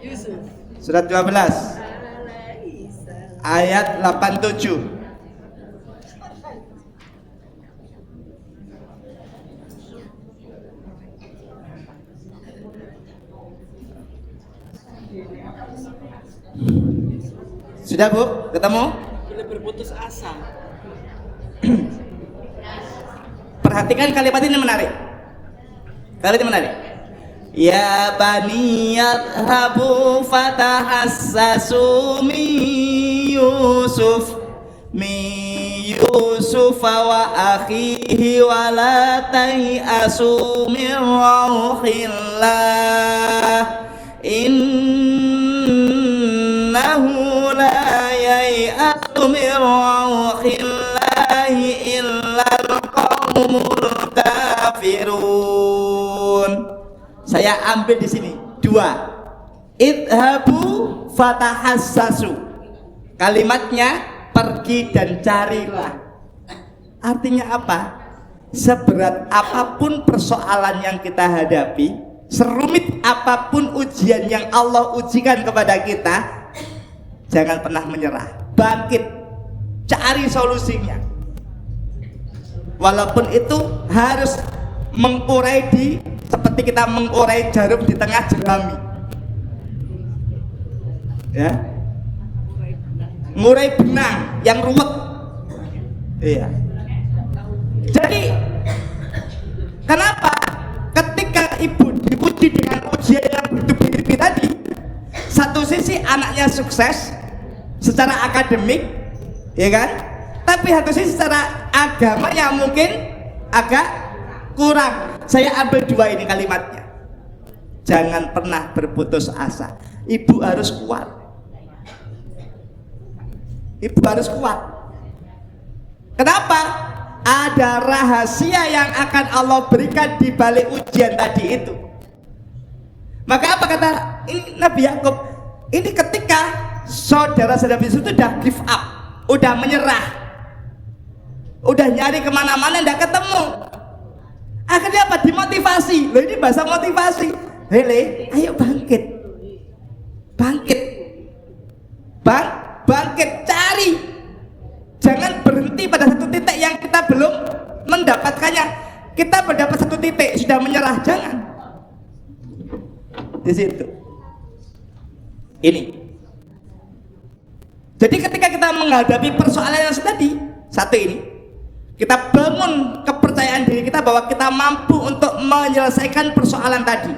Speaker 2: Yusuf.
Speaker 1: Surat 12 ayat 87. Sudah Bu, ketemu?
Speaker 3: Boleh berputus asa.
Speaker 1: Perhatikan kalimat ini menarik. Ya bani yadhabu fatahassasu min Yusuf wa akhihi wa la tai'asu min rauhillah innahu la yai'asu min rauhillahi illa al-qaumul kafirun. Saya ambil di sini 2. Idhabu fatahassasu. Kalimatnya pergi dan carilah. Artinya apa? Seberat apapun persoalan yang kita hadapi, serumit apapun ujian yang Allah ujikan kepada kita, jangan pernah menyerah, bangkit, cari solusinya. Walaupun itu harus mengurai seperti kita mengurai jarum di tengah jerami, ya, ngurai benang yang ruwet. Iya. Jadi kenapa ketika ibu diuji dengan ujian yang bertubi-tubi tadi, satu sisi anaknya sukses secara akademik, ya kan, tapi satu sisi secara agamanya mungkin agak kurang. Saya ambil dua ini kalimatnya. Jangan pernah berputus asa. Ibu harus kuat. Ibu harus kuat. Kenapa? Ada rahasia yang akan Allah berikan di balik ujian tadi itu. Maka apa kata ini Nabi Yakub? Ini ketika saudara-saudara itu sudah give up, udah menyerah, udah nyari kemana-mana tidak ketemu. Akhirnya apa? Dimotivasi. Loh, ini bahasa motivasi. Hele, ayo bangkit, bangkit, bangkit, cari. Jangan berhenti pada satu titik yang kita belum mendapatkannya. Kita mendapat satu titik sudah menyerah, jangan. Di situ. Ini. Jadi ketika kita menghadapi persoalan yang tadi, satu ini, kita bangun kepercayaan diri kita bahwa kita mampu untuk menyelesaikan persoalan tadi.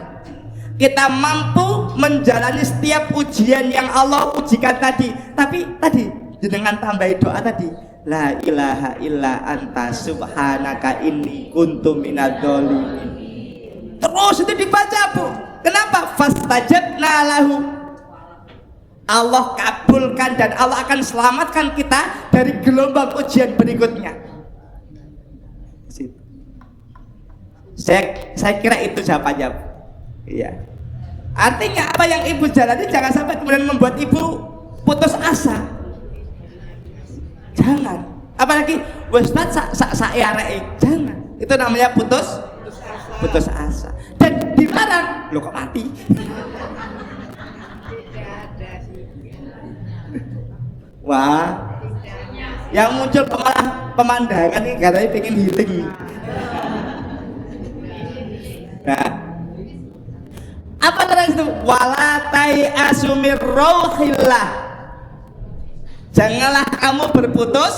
Speaker 1: Kita mampu menjalani setiap ujian yang Allah ujikan tadi. Tapi tadi dengan tambahi doa tadi, la ilaha illa anta subhanaka inni kuntu minadz-dzalimin. Terus itu dibaca, Bu. Kenapa? Fastajabna lahu. Allah kabulkan dan Allah akan selamatkan kita dari gelombang ujian berikutnya. Saya kira itu jawabannya. Iya. Artinya apa yang ibu jalani jangan sampai kemudian membuat ibu putus asa. Jangan. Apalagi Ustaz saya jangan. Itu namanya putus asa. Dan dilarang. Loh, kok mati? Wah. Yang muncul malah pemandangan ini katanya pengen healing. Nah, apa terus itu? Walatai asumir rohillah. Janganlah kamu berputus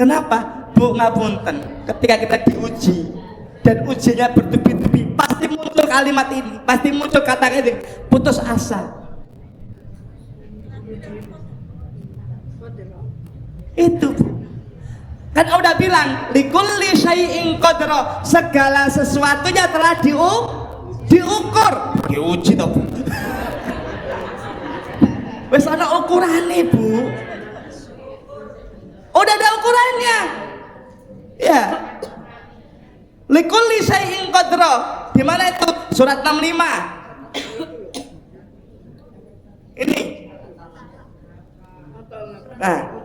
Speaker 1: Kenapa? Bu ngapunten, ketika kita diuji dan ujinya bertubi-tubi, pasti muncul kalimat ini, pasti muncul kata ini, putus asa. Itu kan udah bilang likulli syai'in qadra, segala sesuatunya telah diukur, diuji toh. Wes ana ukurane, Bu. Udah ada ukurannya. Ya. Likulli syai'in qadra. Di mana itu? Surat 65. Ini. Nah.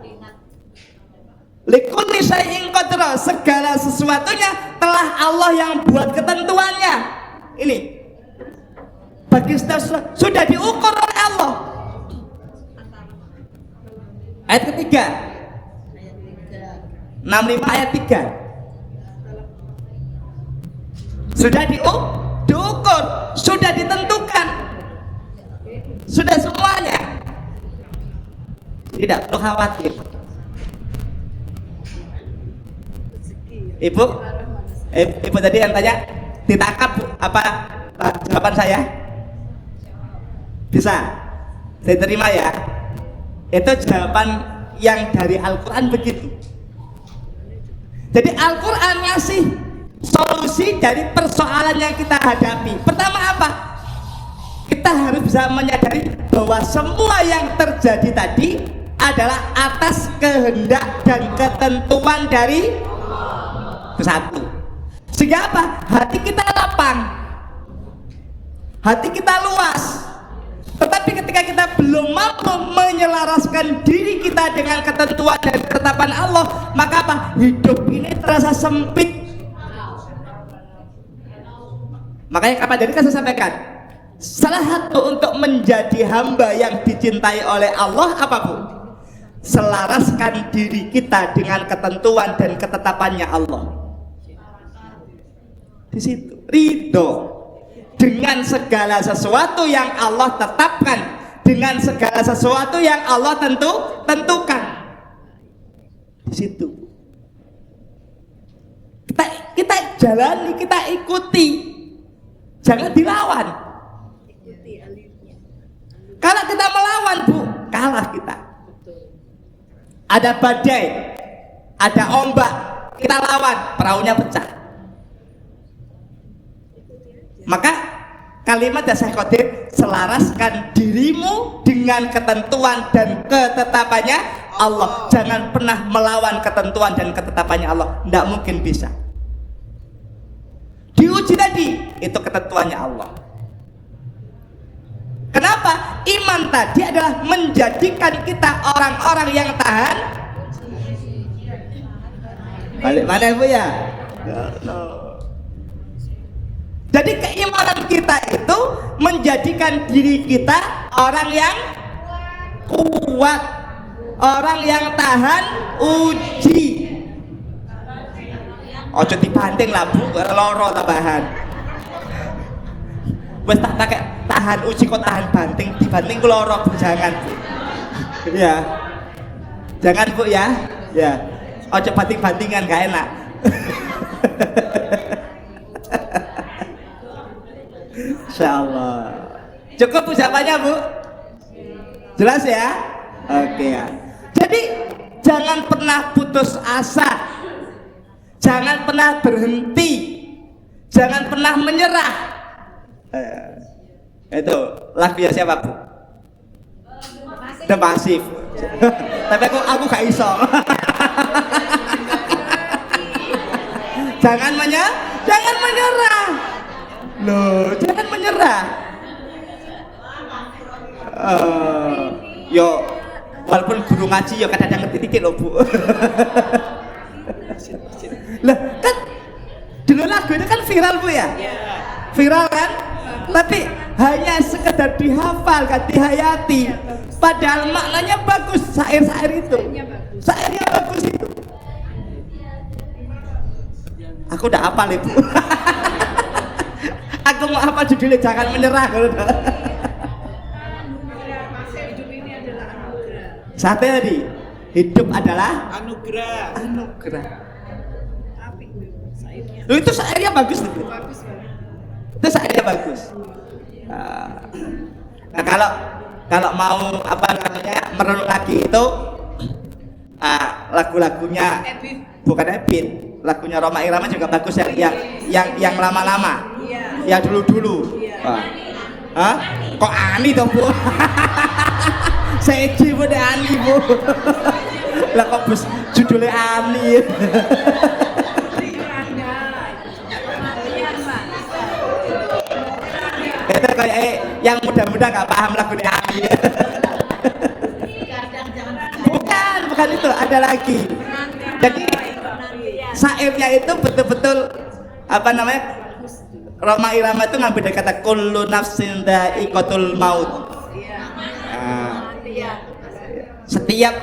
Speaker 1: Likulli syai'in qadra, segala sesuatunya telah Allah yang buat ketentuannya. Ini. Bagi sudah diukur oleh Allah. Ayat ketiga 65 ayat 3 sudah diukur, sudah ditentukan, sudah semuanya, tidak perlu khawatir. Ibu tadi yang tanya ditangkap apa jawaban saya? Bisa saya terima ya. Itu jawaban yang dari Al-Quran begitu. Jadi Al-Quran ngasih solusi dari persoalan yang kita hadapi. Pertama apa? Kita harus bisa menyadari bahwa semua yang terjadi tadi adalah atas kehendak dan ketentuan dari satu. Sehingga apa? Hati kita lapang, hati kita luas. Tetapi ketika kita belum mampu menyelaraskan diri kita dengan ketentuan dan ketetapan Allah, maka apa? Hidup ini terasa sempit. Makanya kapan dari kan saya sampaikan, salah satu untuk menjadi hamba yang dicintai oleh Allah apa Bu? Selaraskan diri kita dengan ketentuan dan ketetapannya Allah. Di situ ridho dengan segala sesuatu yang Allah tetapkan, dengan segala sesuatu yang Allah tentukan. Di situ kita jalani, kita ikuti, jangan dilawan. Kalau kita melawan Bu, kalah kita. Ada badai, ada ombak, kita lawan, perahunya pecah. Maka kalimat Syekh Qadir, selaraskan dirimu dengan ketentuan dan ketetapannya Allah. Jangan pernah melawan ketentuan dan ketetapannya Allah, tidak mungkin bisa. Diuji tadi, itu ketentuannya Allah. Kenapa? Iman tadi adalah menjadikan kita orang-orang yang tahan. Balik mana Bu ya? Jadi keimanan kita itu menjadikan diri kita orang yang kuat, orang yang tahan uji. Ojo dibanting lah Bu, loro tambahan. Wes tak pakai tahan uji kok tahan banting, dibanting ku loro Bu, jangan Bu. Ya. Jangan Bu ya. Ya. Ojo banting-bantingan gak enak. Insyaallah. Cukup Bu jawabannya Bu? Jelas ya? Oke ya. Jadi jangan pernah putus asa. Jangan pernah berhenti. Jangan pernah menyerah. Itu lagunya siapa Bu? The Massive. Tapi aku gak iso. Jangan menyerah. Loh, jangan menyerah. Yo, walaupun guru ngaji yo kadang-kadang ngerti-ngerti loh Bu. Lah kan dulu lagu itu kan viral Bu ya? Viral kan? Tapi hanya sekedar dihafal, kan dihayati. Padahal maknanya bagus, syair-syair itu. Syairnya bagus itu. Aku udah hafal itu. Aku mau hafal judulnya jangan menyerah. Satu tadi, hidup adalah
Speaker 3: anugerah.
Speaker 1: Loh, itu syairnya bagus itu. Itu syairnya bagus. Nah kalau mau apa namanya merenung lagi itu lagu-lagunya bukan Ebit, lagunya Roma Irama juga bagus yang lama-lama, yang dulu-dulu. Kok Ani toh Bu? Seji Bu deh Ani Bu. Lah kok bus judulnya Ani. Itu kayak yang muda-muda gak paham lagunya Ani. Bukan itu, ada lagi. Jadi syairnya itu betul-betul apa namanya, Roma Irama itu ngambil dari kata kullu nafsin dha'iqatul maut. Setiap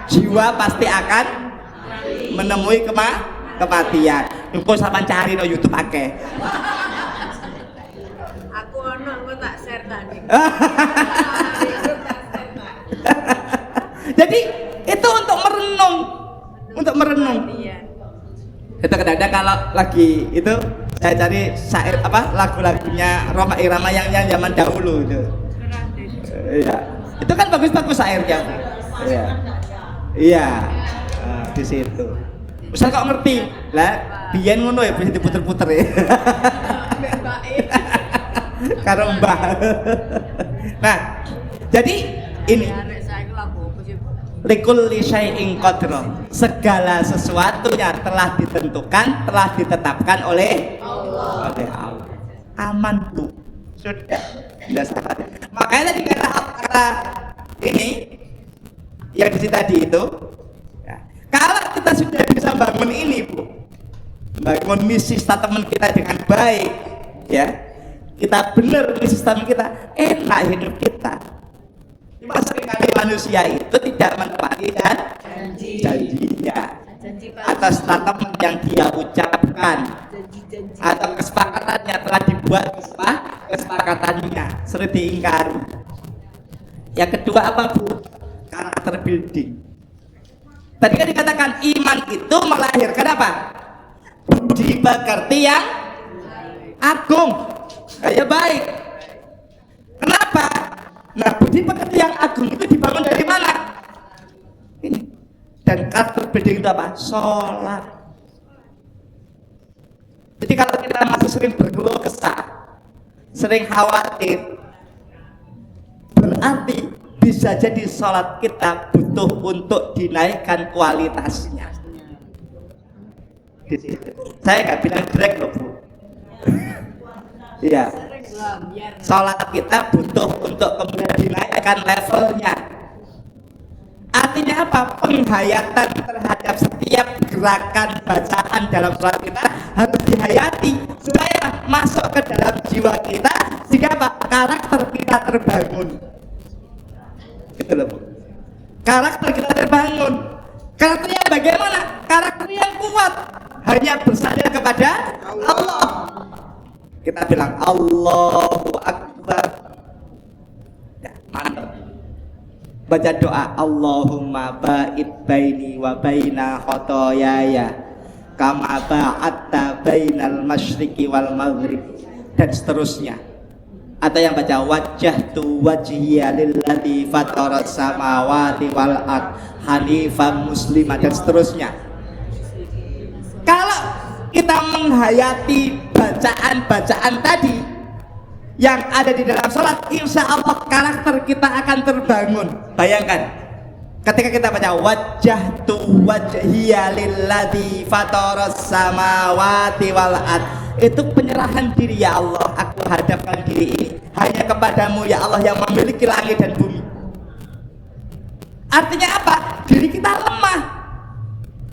Speaker 1: jiwa pasti akan menemui kematian. Engko sampean cari no YouTube akeh.
Speaker 2: Aku ono tak share tadi.
Speaker 1: Jadi itu untuk merenung. Itu kadang-kadang kalau lagi itu saya cari syair apa lagu-lagunya Roma Irama yang zaman dahulu itu. Iya. Itu kan bagus-bagus syairnya. Iya. Di situ. Misal kok ngerti, lah biyen ngono ya bisa diputer-puter ya. Karo Mbah. Nah, jadi ini likulli syai'in qadra. Segala sesuatunya telah ditentukan, telah ditetapkan oleh Allah. Aman Bu. Sudah. Tidak salah. Makanya tadi kata ini yang di tadi itu, ya, kalau kita sudah bisa bangun ini Bu, bangun misi statement kita dengan baik, ya, kita benar di sistem kita, enak hidup kita. Cuma seringkali manusia itu tidak menepati janjinya atas statement yang dia ucapkan atau kesepakatannya telah dibuat, kesepakatannya sering diingkari. Yang kedua apa Bu? Karakter building. Tadi kan dikatakan iman itu melahirkan apa? Budi pekerti yang agung, kayak baik. Kenapa? Nah, budi pekerti yang agung itu dibangun dari mana? Ini. Dan karakter building itu apa? Sholat. Jadi kalau kita masih sering berkeluh kesah, sering khawatir, berarti bisa jadi sholat kita butuh untuk dinaikkan kualitasnya. Saya nggak bilang jelek loh Bu. Iya, sholat kita butuh untuk kemudian dinaikkan levelnya. Artinya apa? Penghayatan terhadap setiap gerakan bacaan dalam sholat kita harus dihayati supaya masuk ke dalam jiwa kita, sehingga apa? Karakter kita terbangun. Gitu loh Bu. Karakter kita terbangun. Karakternya bagaimana? Karakter yang kuat, hanya bersandar kepada Allah. Kita bilang Allahu Akbar. Ya, mantap. Baca doa Allahumma ba'id baini wa baina khotoyaya kama ba'atta bainal masyriqi wal maghrib, dan seterusnya. Atau yang baca wajjahtu wajhiya lilladzi fataras samawati wal ard hanifan musliman, dan seterusnya. Kalau kita menghayati bacaan-bacaan tadi yang ada di dalam sholat, insya Allah karakter kita akan terbangun. Bayangkan ketika kita baca wajjahtu wajhiya lilladzi fataras samawati wal ard, itu penyerahan diri, ya Allah, aku hadapkan diri ini hanya kepadamu ya Allah yang memiliki langit dan bumi. Artinya apa? Diri kita lemah,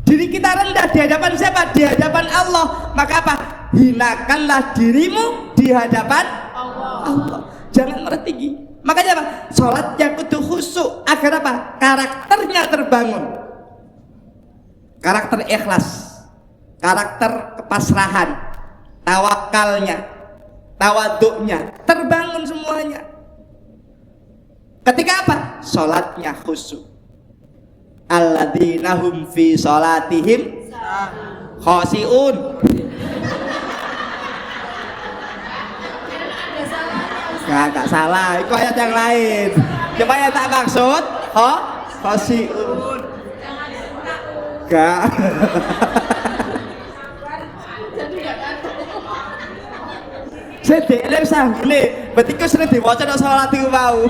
Speaker 1: diri kita rendah di hadapan siapa? Di hadapan Allah. Maka apa? Hinakanlah dirimu di hadapan Allah. Jangan meretinggi. Makanya apa? Sholat yang kudu khusyuk agar apa? Karakternya terbangun. Karakter ikhlas, karakter kepasrahan, tawakalnya, tawaduknya terbangun semuanya. Ketika apa? Sholatnya khusyuk. Alladzina hum fi sholatihim khoshi'un. Gak salah, itu ayat yang lain. Coba yang tak maksud, khoshi'un. Gak. Sedek sanggune, betiku sering diwaca nek salat iku mau.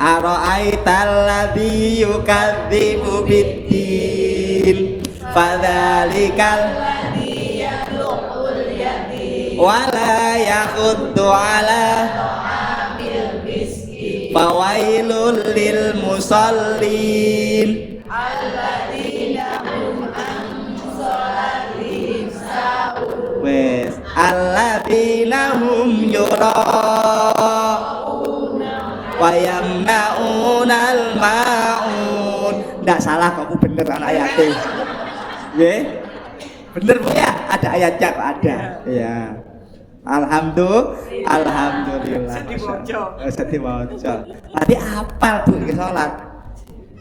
Speaker 1: Ara'aital ladzi yukadzibu biddin fadzalikal ladzi yad'ul yatim wala yakhuddu ala ta'amil miskin fawailul lil musallin alladzina hum an salatihim sahun. Wes alladzina hum yura'una wa yamna'unal ma'un. Nggak salah kok, bener anak ayatnya. Nggih. Bener Bu ya? Ada ayatnya kok, ada. Ya. Alhamdulillah. Sedih waca. Tadi apal Bu iki salat.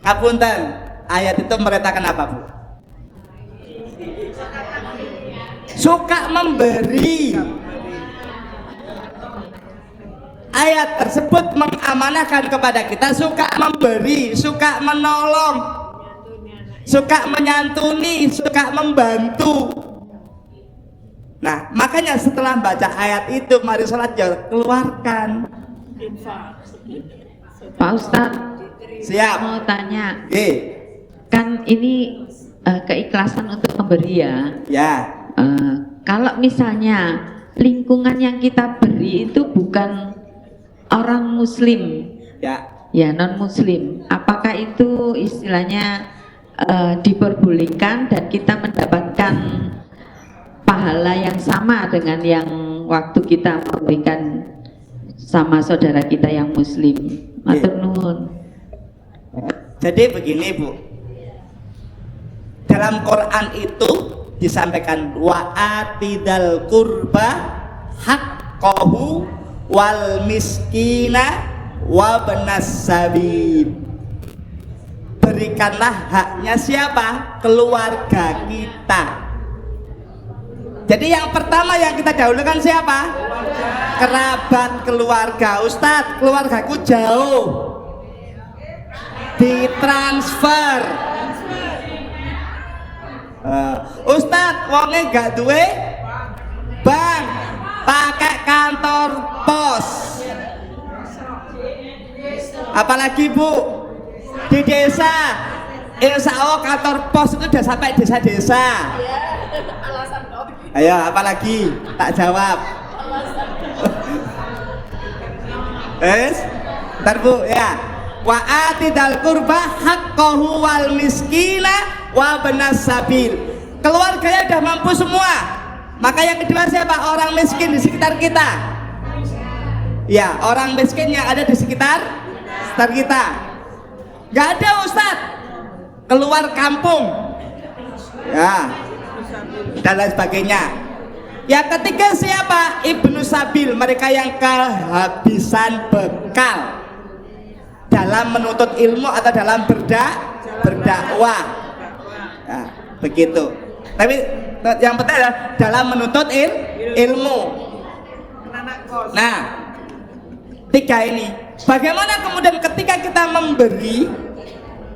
Speaker 1: Ngapunten, ayat itu meretakan apa Bu? Suka memberi. Ayat tersebut mengamanahkan kepada kita suka memberi, suka menolong, suka menyantuni, suka membantu. Nah, makanya setelah baca ayat itu, mari sholat ya keluarkan.
Speaker 5: Pak Ustadz,
Speaker 1: Siap.
Speaker 5: mau tanya,
Speaker 1: Kan
Speaker 5: ini keikhlasan untuk memberi ya.
Speaker 1: Ya.
Speaker 5: Kalau misalnya lingkungan yang kita beri itu bukan orang muslim,
Speaker 1: Ya.
Speaker 5: ya non muslim, apakah itu istilahnya diperbolehkan dan kita mendapatkan pahala yang sama dengan yang waktu kita memberikan sama saudara kita yang muslim. Matur nuwun.
Speaker 1: Jadi begini Bu, dalam Quran itu disampaikan wa atidal qurba haqqahu wal miskina wa benas sabil. Berikanlah haknya siapa? Keluarga kita. Jadi yang pertama yang kita dahulukan siapa? Kerabat keluarga. Ustadz, keluargaku jauh, ditransfer. Ustadz, wongnya gak duwe bank, pakai kantor pos. Apalagi Bu, di desa, insya Allah kantor pos itu udah sampai desa-desa. Ayo, apalagi tak jawab. Ntar Bu ya. Wa atidal qurba haqqahu wal miskina wa benas sabil. Keluarganya udah mampu semua. Maka yang kedua siapa? Orang miskin di sekitar kita. Ya, orang miskin yang ada di sekitar kita. Gak ada Ustadz, keluar kampung, ya, dan lain sebagainya. Yang ketiga siapa? Ibnu Sabil, mereka yang kehabisan bekal dalam menuntut ilmu atau dalam berdakwah. Nah, begitu. Tapi yang penting adalah dalam menuntut ilmu. Nah, tiga ini. Bagaimana kemudian ketika kita memberi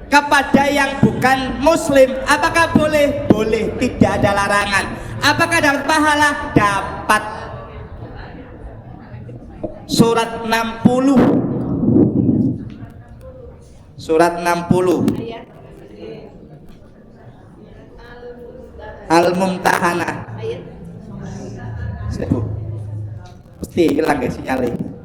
Speaker 1: kepada yang bukan muslim, apakah boleh? Boleh, tidak ada larangan. Apakah dapat pahala? Dapat. Surat 60. Surat 60. Al-Mumtahanah. Mesti hilang guys sinyalnya.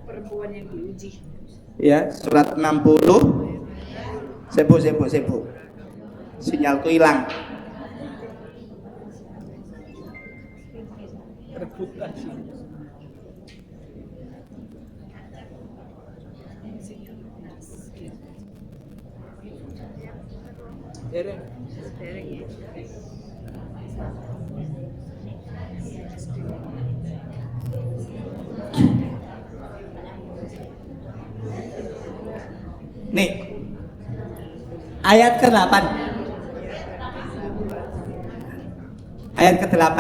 Speaker 2: Perempuan yang diuji.
Speaker 1: Ya, surat 60. Sibuk. Sinyalku hilang. Nih, ayat ke-8. Ayat ke-8.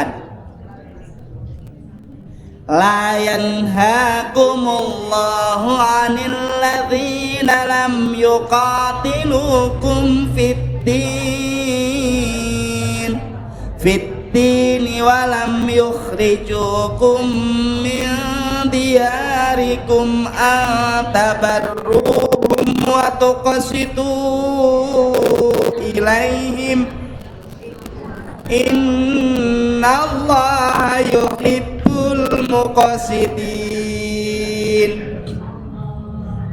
Speaker 1: La yanhaakumullahu 'anil ladzina lam yuqatilukum fid-dini wa lam yukhrijukum min diyarikum an tabarruhum wa tuqsitu ilaihim innallaha yuhibbul muqsitin.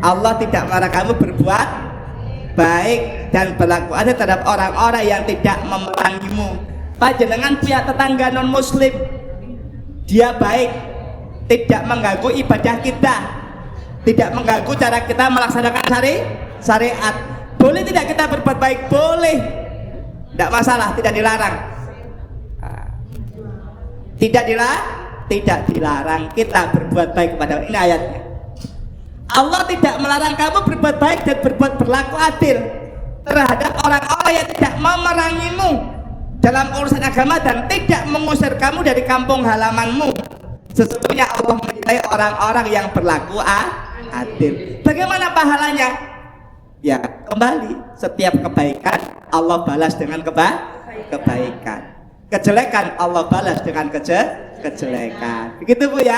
Speaker 1: Allah tidak melarang kamu berbuat baik dan berlaku adil terhadap orang-orang yang tidak memerangimu. Panjenengan punya tetangga non muslim, dia baik, tidak mengganggu ibadah kita, tidak mengganggu cara kita melaksanakan syariat. Boleh tidak kita berbuat baik? Boleh, tidak masalah, tidak dilarang. Tidak dilarang kita berbuat baik kepada. Ini ayatnya. Allah tidak melarang kamu berbuat baik dan berbuat berlaku adil terhadap orang-orang yang tidak memerangimu dalam urusan agama dan tidak mengusir kamu dari kampung halamanmu. Sesungguhnya Allah mencintai orang-orang yang berlaku adil. Bagaimana pahalanya? Ya, kembali setiap kebaikan Allah balas dengan kebaikan. Kejelekan Allah balas dengan kejelekan. Begitu Bu ya?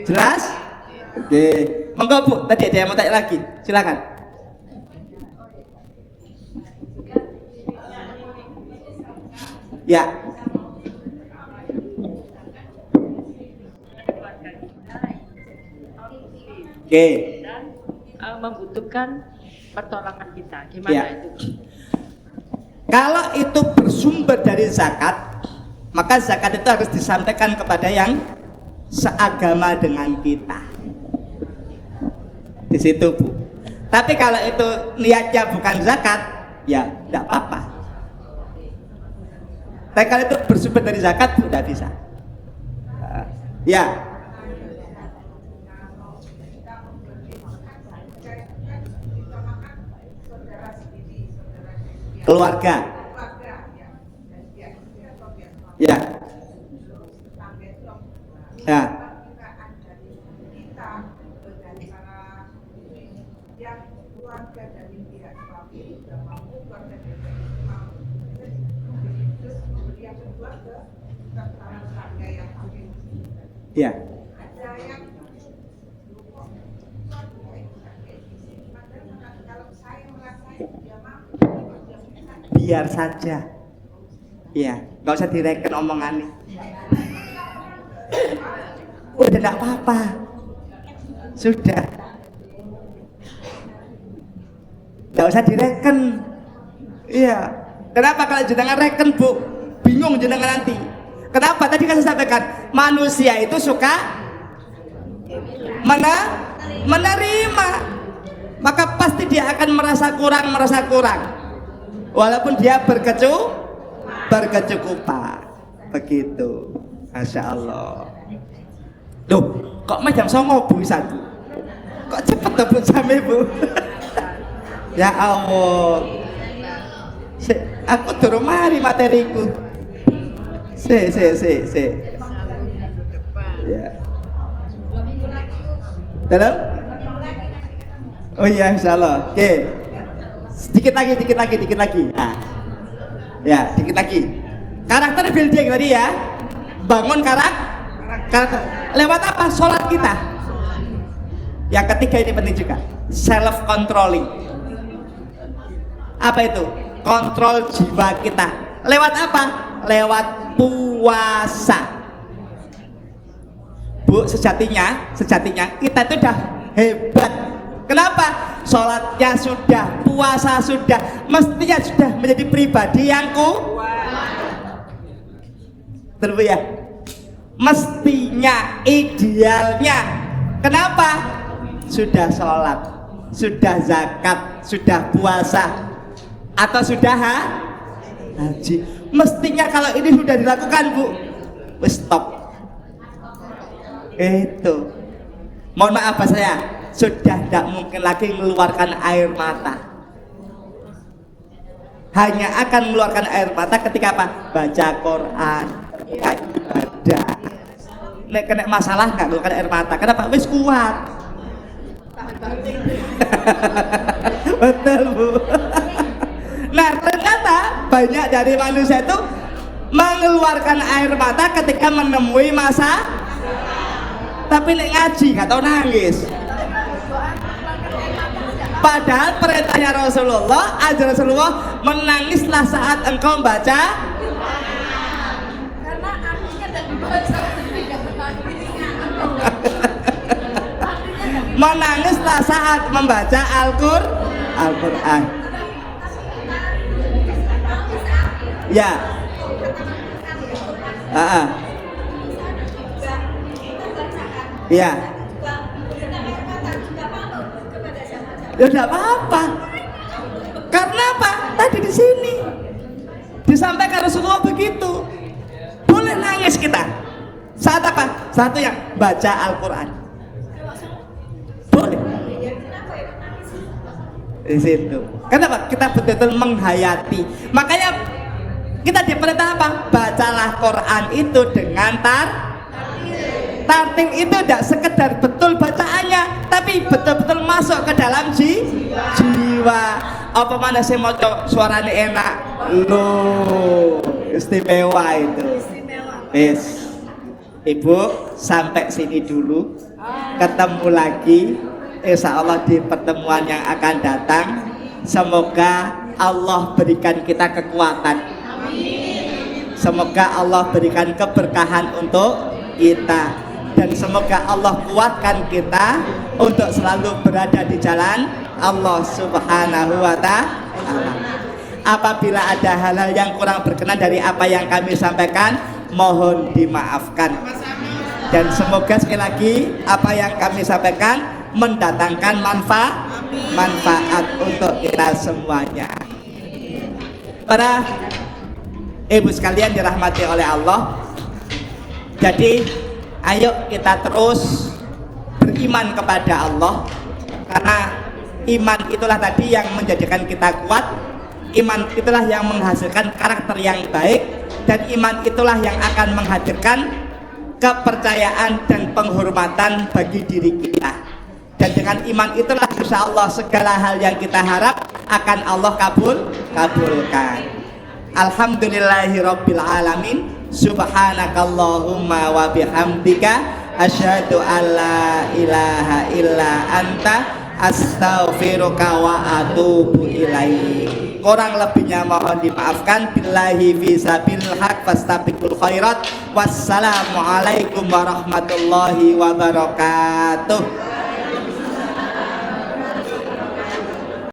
Speaker 1: Jelas? Oke. Monggo Bu, tadi ada yang mau tanya lagi. Silakan. Ya. Oke.
Speaker 6: Dan membutuhkan pertolongan kita. Gimana
Speaker 1: Ya.
Speaker 6: itu?
Speaker 1: Kalau itu bersumber dari zakat, maka zakat itu harus disampaikan kepada yang seagama dengan kita. Di situ, Bu. Tapi kalau itu niatnya bukan zakat, ya tidak apa-apa. Tapi kalau itu bersumber dari zakat, Bu, tidak bisa. Ya. Keluarga. Ya. Ya. Ya. Biar saja. Iya, nggak usah direken omongannya. Udah enggak apa-apa. Sudah. Nggak usah direken. Iya. Kenapa kalau jenengan reken, Bu? Bingung jenengan nanti. Kenapa? Tadi kan saya sampaikan, manusia itu suka menerima. Maka pasti dia akan merasa kurang. Walaupun dia berkecukupan. Begitu. Masya Allah. Loh, kok jam 09.00 Bu satu? Kok cepet tuh Bu sampai Bu? Ya Allah. Aku turun mari materiku. Ya. Dalam? Oh iya, insyaallah. Oke. Sedikit lagi. Nah. Ya, dikit lagi. Karakter building tadi ya. Bangun karakter. Lewat apa? Sholat kita. Yang ketiga ini penting juga. Self controlling. Apa itu? Kontrol jiwa kita. Lewat apa? Lewat puasa. Bu, sejatinya kita itu udah hebat. Kenapa? Sholatnya sudah, puasa sudah, mestinya sudah menjadi pribadi yang terus ya. Mestinya, idealnya. Kenapa? Sudah sholat, sudah zakat, sudah puasa, atau sudah haji. Mestinya kalau ini sudah dilakukan, Bu, stop. Itu. Mohon maaf saya, sudah tidak mungkin lagi mengeluarkan air mata. Hanya akan mengeluarkan air mata ketika apa? Baca Quran, ibadah. Nek kena masalah nggak mengeluarkan air mata. Kenapa? Wis kuat. Betul, Bu. Nah, ternyata banyak dari manusia itu mengeluarkan air mata ketika menemui masa. Tapi nek ngaji nggak tahu nangis. Padahal perintahnya Rasulullah, ajaran Rasulullah, menangislah saat engkau membaca.
Speaker 2: Karena artinya dan dibaca
Speaker 1: Menangislah saat membaca Al-Quran. Ya. Ya. Ya tidak apa-apa. Karena apa? Tadi di sini disampaikan Rasulullah begitu. Boleh nangis kita. Saat apa? Satu yang baca Al-Quran. Boleh. Di situ. Kenapa? Kita betul-betul menghayati. Makanya kita diperintah apa? Bacalah Quran itu dengan tartil itu tidak sekedar betul bacaannya, tapi betul-betul masuk ke dalam jiwa. Apa mana saya mau suaranya enak, loh, istimewa itu. Yes. Ibu sampai sini dulu. Ketemu lagi insya Allah di pertemuan yang akan datang. Semoga Allah berikan kita kekuatan. Semoga Allah berikan keberkahan untuk kita. Dan semoga Allah kuatkan kita untuk selalu berada di jalan Allah Subhanahu wa Ta'ala. Apabila ada hal-hal yang kurang berkenan dari apa yang kami sampaikan, mohon dimaafkan. Dan semoga sekali lagi apa yang kami sampaikan mendatangkan manfaat untuk kita semuanya. Para ibu sekalian dirahmati oleh Allah, jadi ayo kita terus beriman kepada Allah, karena iman itulah tadi yang menjadikan kita kuat, iman itulah yang menghasilkan karakter yang baik, dan iman itulah yang akan menghadirkan kepercayaan dan penghormatan bagi diri kita. Dan dengan iman itulah insya Allah segala hal yang kita harap akan Allah kabulkan. Alhamdulillahirabbil alamin. Subhanakallahumma wa bihamdika asyhadu an la ilaha illa anta astaghfiruka wa atubu ilaik. Kurang lebihnya mohon dimaafkan. Billahi fisabil haq fastabiqul khairat. Wassalamualaikum warahmatullahi wabarakatuh.